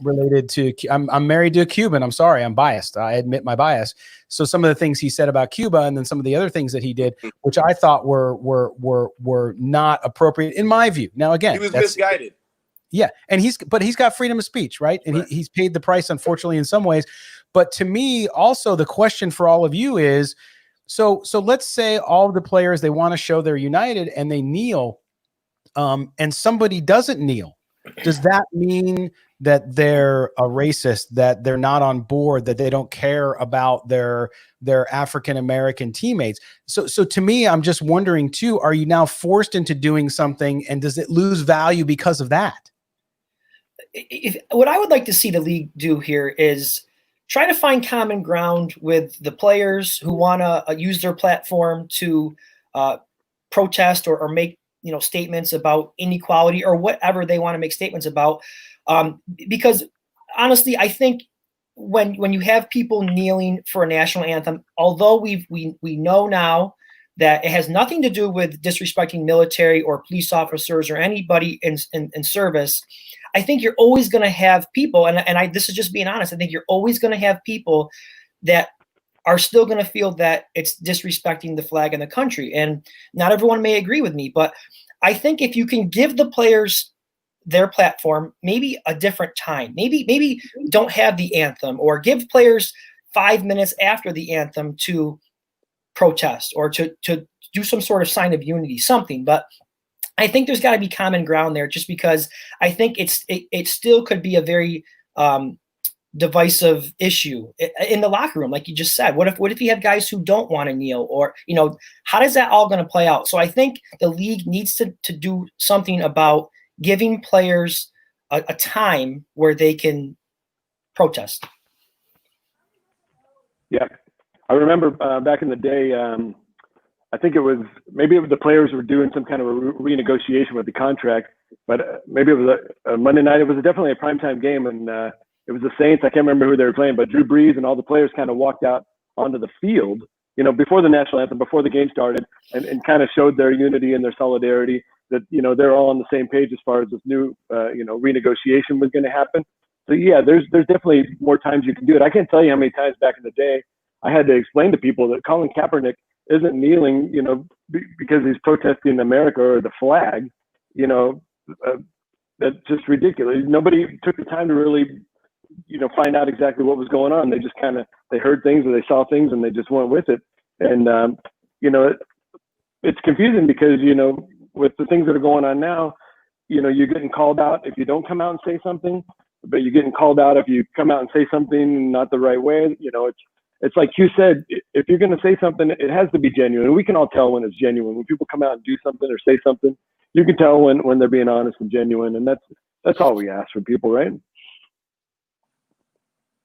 S1: related to, I'm married to a Cuban. I'm sorry. I'm biased. I admit my bias. So some of the things he said about Cuba and then some of the other things that he did, which I thought were not appropriate in my view. Now, again,
S2: he was misguided.
S1: Yeah. And he's got freedom of speech, right? And he's paid the price, unfortunately, in some ways. But to me, also the question for all of you is, So let's say all of the players, they want to show they're united and they kneel, and somebody doesn't kneel. Does that mean that they're a racist, that they're not on board, that they don't care about their African-American teammates? So to me, I'm just wondering too, are you now forced into doing something and does it lose value because of that?
S4: what I would like to see the league do here is try to find common ground with the players who want to use their platform to protest or make statements about inequality or whatever they want to make statements about. Because honestly, I think when you have people kneeling for a national anthem, although we know now that it has nothing to do with disrespecting military or police officers or anybody in service, I think you're always going to have people, and this is just being honest, I think you're always going to have people that are still going to feel that it's disrespecting the flag and the country. And not everyone may agree with me, but I think if you can give the players their platform, maybe a different time, maybe don't have the anthem, or give players 5 minutes after the anthem to protest or to do some sort of sign of unity, something. But I think there's got to be common ground there, just because I think it still could be a very divisive issue in the locker room, like you just said. What if you have guys who don't want to kneel, or how does that all going to play out? So I think the league needs to do something about giving players a time where they can protest.
S5: Yeah, I remember back in the day. I think maybe the players were doing some kind of a renegotiation with the contract, but maybe it was a Monday night. It was definitely a primetime game, and it was the Saints. I can't remember who they were playing, but Drew Brees and all the players kind of walked out onto the field, before the national anthem, before the game started, and kind of showed their unity and their solidarity, that, they're all on the same page as far as this new, renegotiation was going to happen. So yeah, there's definitely more times you can do it. I can't tell you how many times back in the day I had to explain to people that Colin Kaepernick isn't kneeling, because he's protesting America or the flag. That's just ridiculous. Nobody took the time to really, find out exactly what was going on. They just they heard things or they saw things and they just went with it. And, it's confusing because, with the things that are going on now, you're getting called out if you don't come out and say something, but you're getting called out if you come out and say something not the right way. It's like you said, if you're going to say something, it has to be genuine. And we can all tell when it's genuine. When people come out and do something or say something, you can tell when they're being honest and genuine. And that's all we ask from people, right?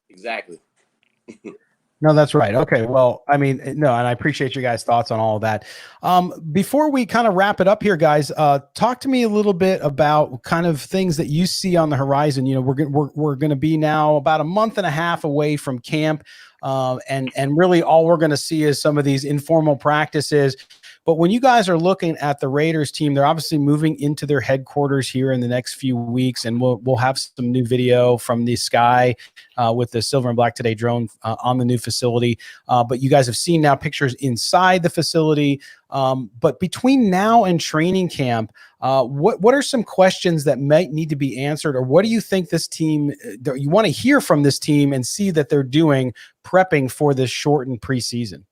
S2: Exactly.
S1: No, that's right. Okay. Well, I mean, no, and I appreciate your guys' thoughts on all of that. Before we kind of wrap it up here, guys, talk to me a little bit about kind of things that you see on the horizon. We're going to be now about a month and a half away from camp. And really all we're going to see is some of these informal practices. But when you guys are looking at the Raiders team, they're obviously moving into their headquarters here in the next few weeks, and we'll have some new video from the sky with the Silver and Black Today drone on the new facility. But you guys have seen now pictures inside the facility. But between now and training camp, what are some questions that might need to be answered, or what do you think this team, you want to hear from this team and see that they're doing prepping for this shortened preseason?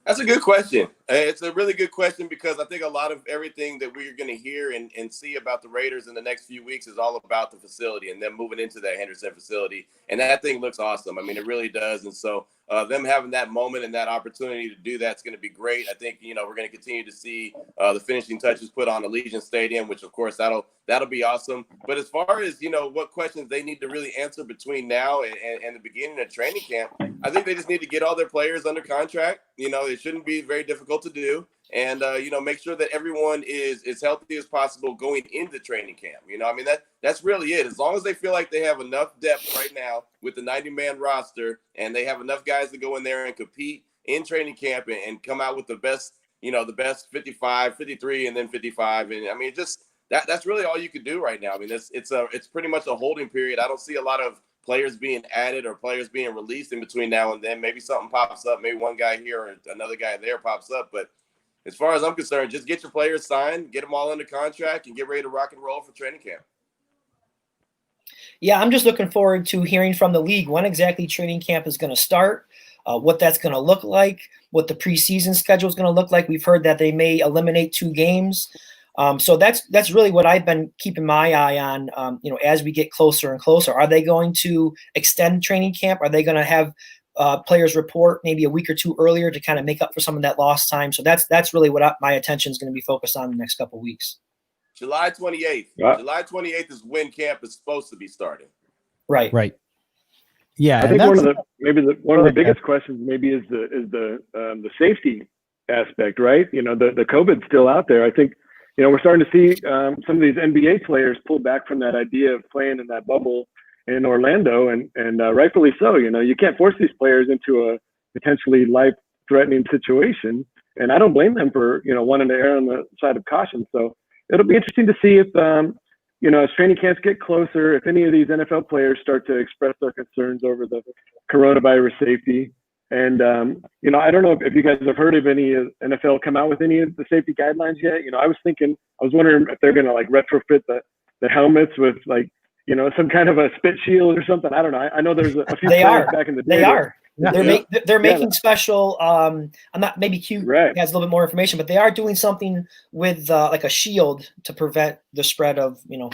S2: That's a good question. It's a really good question, because I think a lot of everything that we're going to hear and see about the Raiders in the next few weeks is all about the facility and them moving into that Henderson facility. And that thing looks awesome. I mean, it really does. And so them having that moment and that opportunity to do that's going to be great. I think, we're going to continue to see the finishing touches put on Allegiant Stadium, which, of course, that'll be awesome. But as far as, what questions they need to really answer between now and the beginning of training camp, I think they just need to get all their players under contract. It shouldn't be very difficult to do. And, make sure that everyone is as healthy as possible going into training camp. That's really it. As long as they feel like they have enough depth right now with the 90-man roster, and they have enough guys to go in there and compete in training camp and come out with the best 55, 53, and then 55. And that's really all you can do right now. It's pretty much a holding period. I don't see a lot of players being added or players being released in between now and then. Maybe something pops up. Maybe one guy here or another guy there pops up. But as far as I'm concerned, just get your players signed, get them all under contract, and get ready to rock and roll for training camp.
S4: Yeah, I'm just looking forward to hearing from the league when exactly training camp is going to start, what that's going to look like, what the preseason schedule is going to look like. We've heard that they may eliminate 2 games. So that's really what I've been keeping my eye on, as we get closer and closer. Are they going to extend training camp? Are they going to have players report maybe a week or 2 earlier to kind of make up for some of that lost time? So that's really what my attention is going to be focused on the next couple of weeks.
S2: July 28th.
S5: Wow.
S2: July 28th is when camp is supposed to be starting.
S1: Right. Yeah.
S5: I think one of the
S1: ahead,
S5: biggest questions maybe is the safety aspect, right? The COVID's still out there. I think, we're starting to see some of these NBA players pull back from that idea of playing in that bubble in Orlando, and rightfully so. You can't force these players into a potentially life-threatening situation, and I don't blame them for wanting to err on the side of caution. So it'll be interesting to see if as training camps get closer, if any of these NFL players start to express their concerns over the coronavirus safety. And, I don't know if you guys have heard of any NFL come out with any of the safety guidelines yet. I was wondering if they're going to retrofit the helmets with some kind of a spit shield or something. I don't know. I know there's a few players back in the day.
S4: They are.
S1: Yeah.
S4: They're making special. I'm not, maybe Q
S5: Right.
S4: has a little bit more information, but they are doing something with a shield to prevent the spread of germs.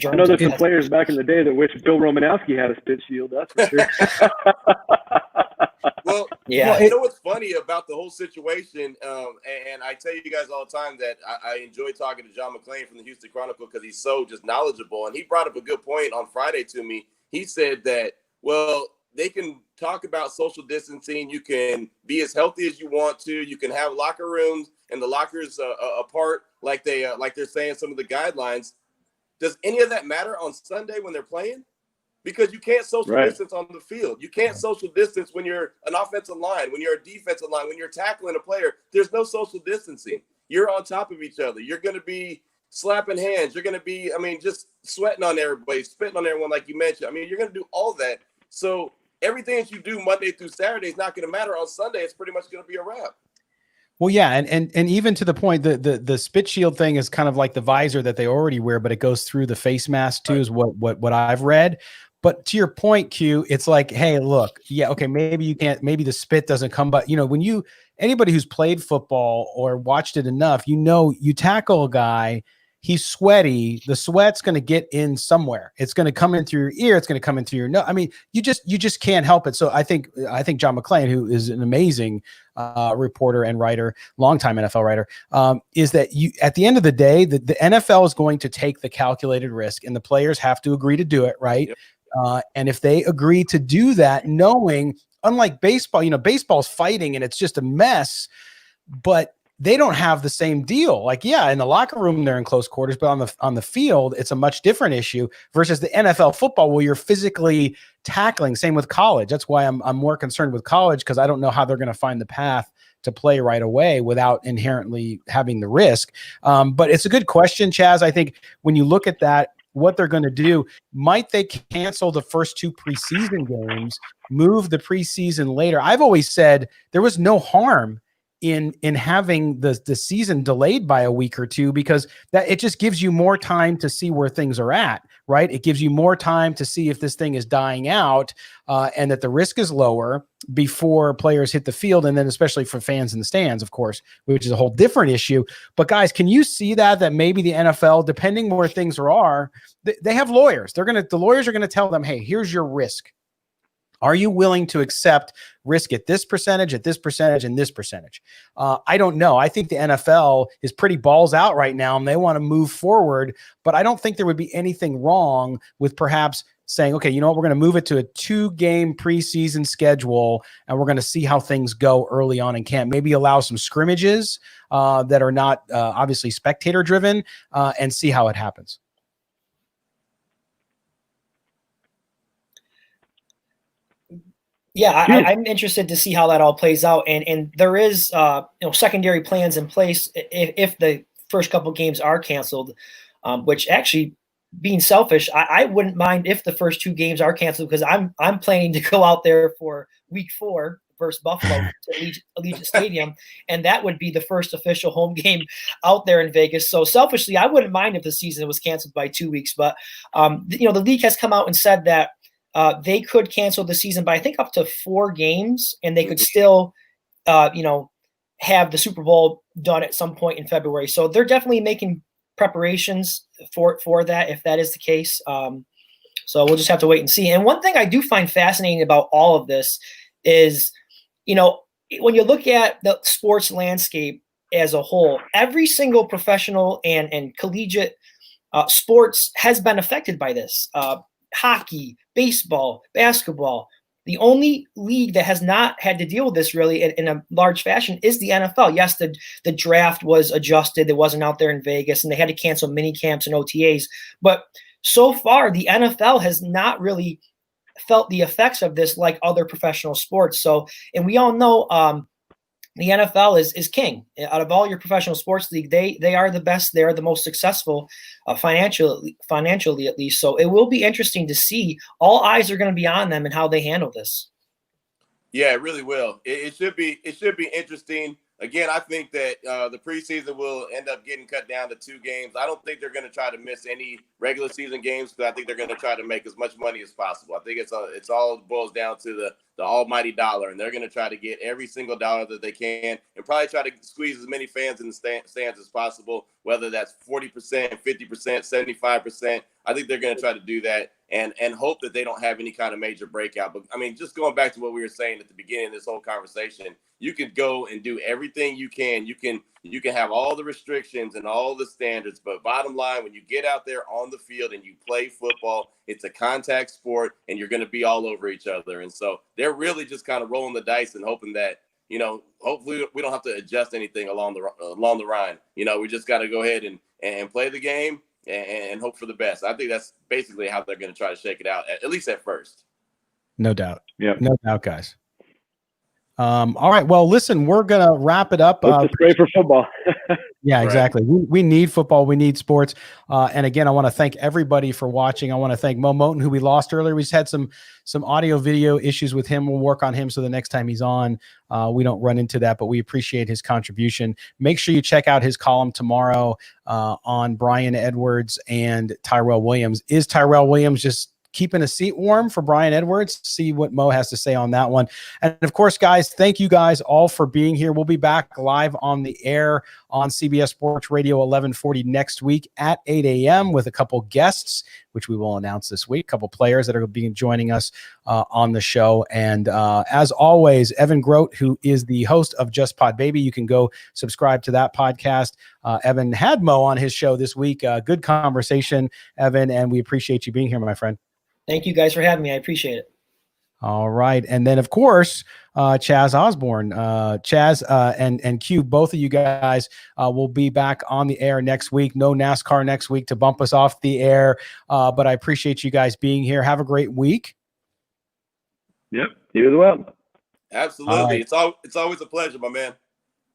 S5: I know there's some players back in the day that wish Bill Romanowski had a spit shield. That's for sure.
S2: Well,
S4: yeah.
S2: You know what's funny about the whole situation, and I tell you guys all the time that I enjoy talking to John McClain from the Houston Chronicle because he's so just knowledgeable, and he brought up a good point on Friday to me. He said that, they can talk about social distancing. You can be as healthy as you want to. You can have locker rooms and the lockers apart, like they're saying some of the guidelines. Does any of that matter on Sunday when they're playing? Because you can't social distance on the field. You can't social distance when you're an offensive line, when you're a defensive line, when you're tackling a player. There's no social distancing. You're on top of each other. You're going to be slapping hands. You're going to be, just sweating on everybody, spitting on everyone like you mentioned. You're going to do all that. So everything that you do Monday through Saturday is not going to matter on Sunday. It's pretty much going to be a wrap.
S1: Well, yeah, and even to the point, the spit shield thing is kind of like the visor that they already wear, but it goes through the face mask too, is what I've read. But to your point, Q, it's like, hey, look, yeah, okay, maybe you can't, maybe the spit doesn't come, but when anybody who's played football or watched it enough, you tackle a guy, he's sweaty, the sweat's going to get in somewhere. It's going to come in through your ear, it's going to come in through your nose. You just can't help it. So I think John McClain, who is an amazing reporter and writer, longtime NFL writer, is that at the end of the day, the NFL is going to take the calculated risk, and the players have to agree to do it, right? Yep. And if they agree to do that, knowing, unlike baseball, baseball's fighting and it's just a mess, but they don't have the same deal. In the locker room, they're in close quarters, but on the field, it's a much different issue versus the NFL football where you're physically tackling. Same with college. That's why I'm more concerned with college, because I don't know how they're going to find the path to play right away without inherently having the risk. But it's a good question, Chaz. I think when you look at that, what they're going to do, might they cancel the first two preseason games, move the preseason later? I've always said there was no harm in having the season delayed by a week or two, because that it just gives you more time to see where things are at, right? It gives you more time to see if this thing is dying out and that the risk is lower before players hit the field. And then especially for fans in the stands, of course, which is a whole different issue. But guys, can you see that maybe the NFL, depending where things are, they have lawyers. The lawyers are going to tell them, hey, here's your risk. Are you willing to accept risk at this percentage, and this percentage? I don't know. I think the NFL is pretty balls out right now, and they want to move forward. But I don't think there would be anything wrong with perhaps saying, okay, you know what, we're going to move it to a 2-game preseason schedule, and we're going to see how things go early on in camp. Maybe allow some scrimmages that are not obviously spectator-driven, and see how it happens.
S4: Yeah, I'm interested to see how that all plays out, and there is secondary plans in place if the first couple games are canceled, which actually, being selfish, I wouldn't mind if the first 2 games are canceled, because I'm planning to go out there for week 4 versus Buffalo to Allegiant Stadium, and that would be the first official home game out there in Vegas. So selfishly, I wouldn't mind if the season was canceled by 2 weeks, but the league has come out and said that they could cancel the season by, I think, up to 4 games, and they could still, have the Super Bowl done at some point in February. So they're definitely making preparations for that, if that is the case. So we'll just have to wait and see. And one thing I do find fascinating about all of this is, when you look at the sports landscape, as a whole, every single professional and collegiate sports has been affected by this. Hockey, baseball, basketball. The only league that has not had to deal with this really in a large fashion is the NFL. Yes, the draft was adjusted. It wasn't out there in Vegas, and they had to cancel mini camps and OTAs. But so far, the NFL has not really felt the effects of this like other professional sports. So, and we all know the NFL is king. Out of all your professional sports league, they are the best. They are the most successful financially at least. So it will be interesting to see. All eyes are going to be on them and how they handle this.
S2: Yeah, it really will. It should be interesting. Again, I think that the preseason will end up getting cut down to 2 games. I don't think they're going to try to miss any regular season games because I think they're going to try to make as much money as possible. I think it's all boils down to the almighty dollar, and they're going to try to get every single dollar that they can and probably try to squeeze as many fans in the stands as possible, whether that's 40%, 50%, 75%. I think they're going to try to do that and hope that they don't have any kind of major breakout. But, I mean, just going back to what we were saying at the beginning of this whole conversation, you can go and do everything you can. You can have all the restrictions and all the standards, but bottom line, when you get out there on the field and you play football, it's a contact sport, and you're going to be all over each other. And so they're really just kind of rolling the dice and hoping that, you know, hopefully we don't have to adjust anything along the line. You know, we just got to go ahead and play the game and hope for the best. I think that's basically how they're going to try to shake it out, at least at first.
S1: No doubt.
S5: Yeah.
S1: No doubt, guys. All right. Well, listen, we're going to wrap it up.
S5: It's great for football.
S1: Yeah,
S2: Right.
S1: exactly. We need football. We need sports. And again, I want to thank everybody for watching. I want to thank Moe Moton, who we lost earlier. We just had some audio video issues with him. We'll work on him so the next time he's on, we don't run into that, but we appreciate his contribution. Make sure you check out his column tomorrow on Brian Edwards and Tyrell Williams. Is Tyrell Williams just keeping a seat warm for Brian Edwards? See what Mo has to say on that one. And of course, guys, thank you guys all for being here. We'll be back live on the air on CBS Sports Radio 1140 next week at 8 a.m. with a couple guests, which we will announce this week, a couple players that are being joining us on the show. And as always, Evan Groat, who is the host of Just Pod Baby, you can go subscribe to that podcast. Evan had Mo on his show this week. Good conversation, Evan, and we appreciate you being here, my friend.
S4: Thank you guys for having me. I appreciate it.
S1: All right. And then, of course, Chaz Osborne, Chaz and Q, both of you guys will be back on the air next week. No NASCAR next week to bump us off the air. But I appreciate you guys being here. Have a great week.
S5: Yep. You as well.
S2: Absolutely.
S1: Right.
S2: It's always a pleasure, my man.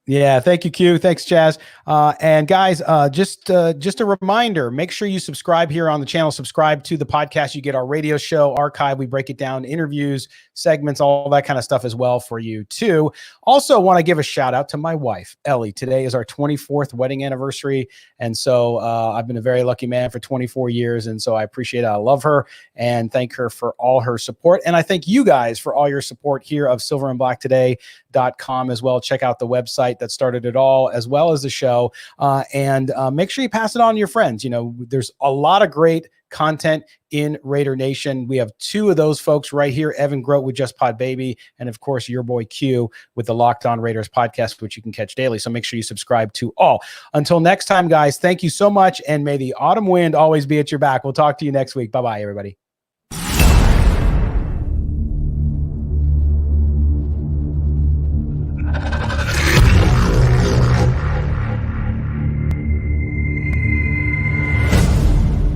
S1: Yeah, thank you, Q. Thanks, Chaz. And guys, just a reminder, make sure you subscribe here on the channel. Subscribe to the podcast. You get our radio show archive. We break it down, interviews, segments, all that kind of stuff as well for you too. Also want to give a shout out to my wife, Ellie. Today is our 24th wedding anniversary. And so I've been a very lucky man for 24 years. And so I appreciate it. I love her and thank her for all her support. And I thank you guys for all your support here of silverandblacktoday.com as well. Check out the website that started it all, as well as the show. And make sure you pass it on to your friends. You know, there's a lot of great content in Raider Nation. We have 2 of those folks right here, Evan Groat with Just Pod Baby, and of course your boy Q with the Locked On Raiders podcast, which you can catch daily. So make sure you subscribe to all. Until next time, guys, thank you so much, and may the autumn wind always be at your back. We'll talk to you next week. Bye-bye, everybody.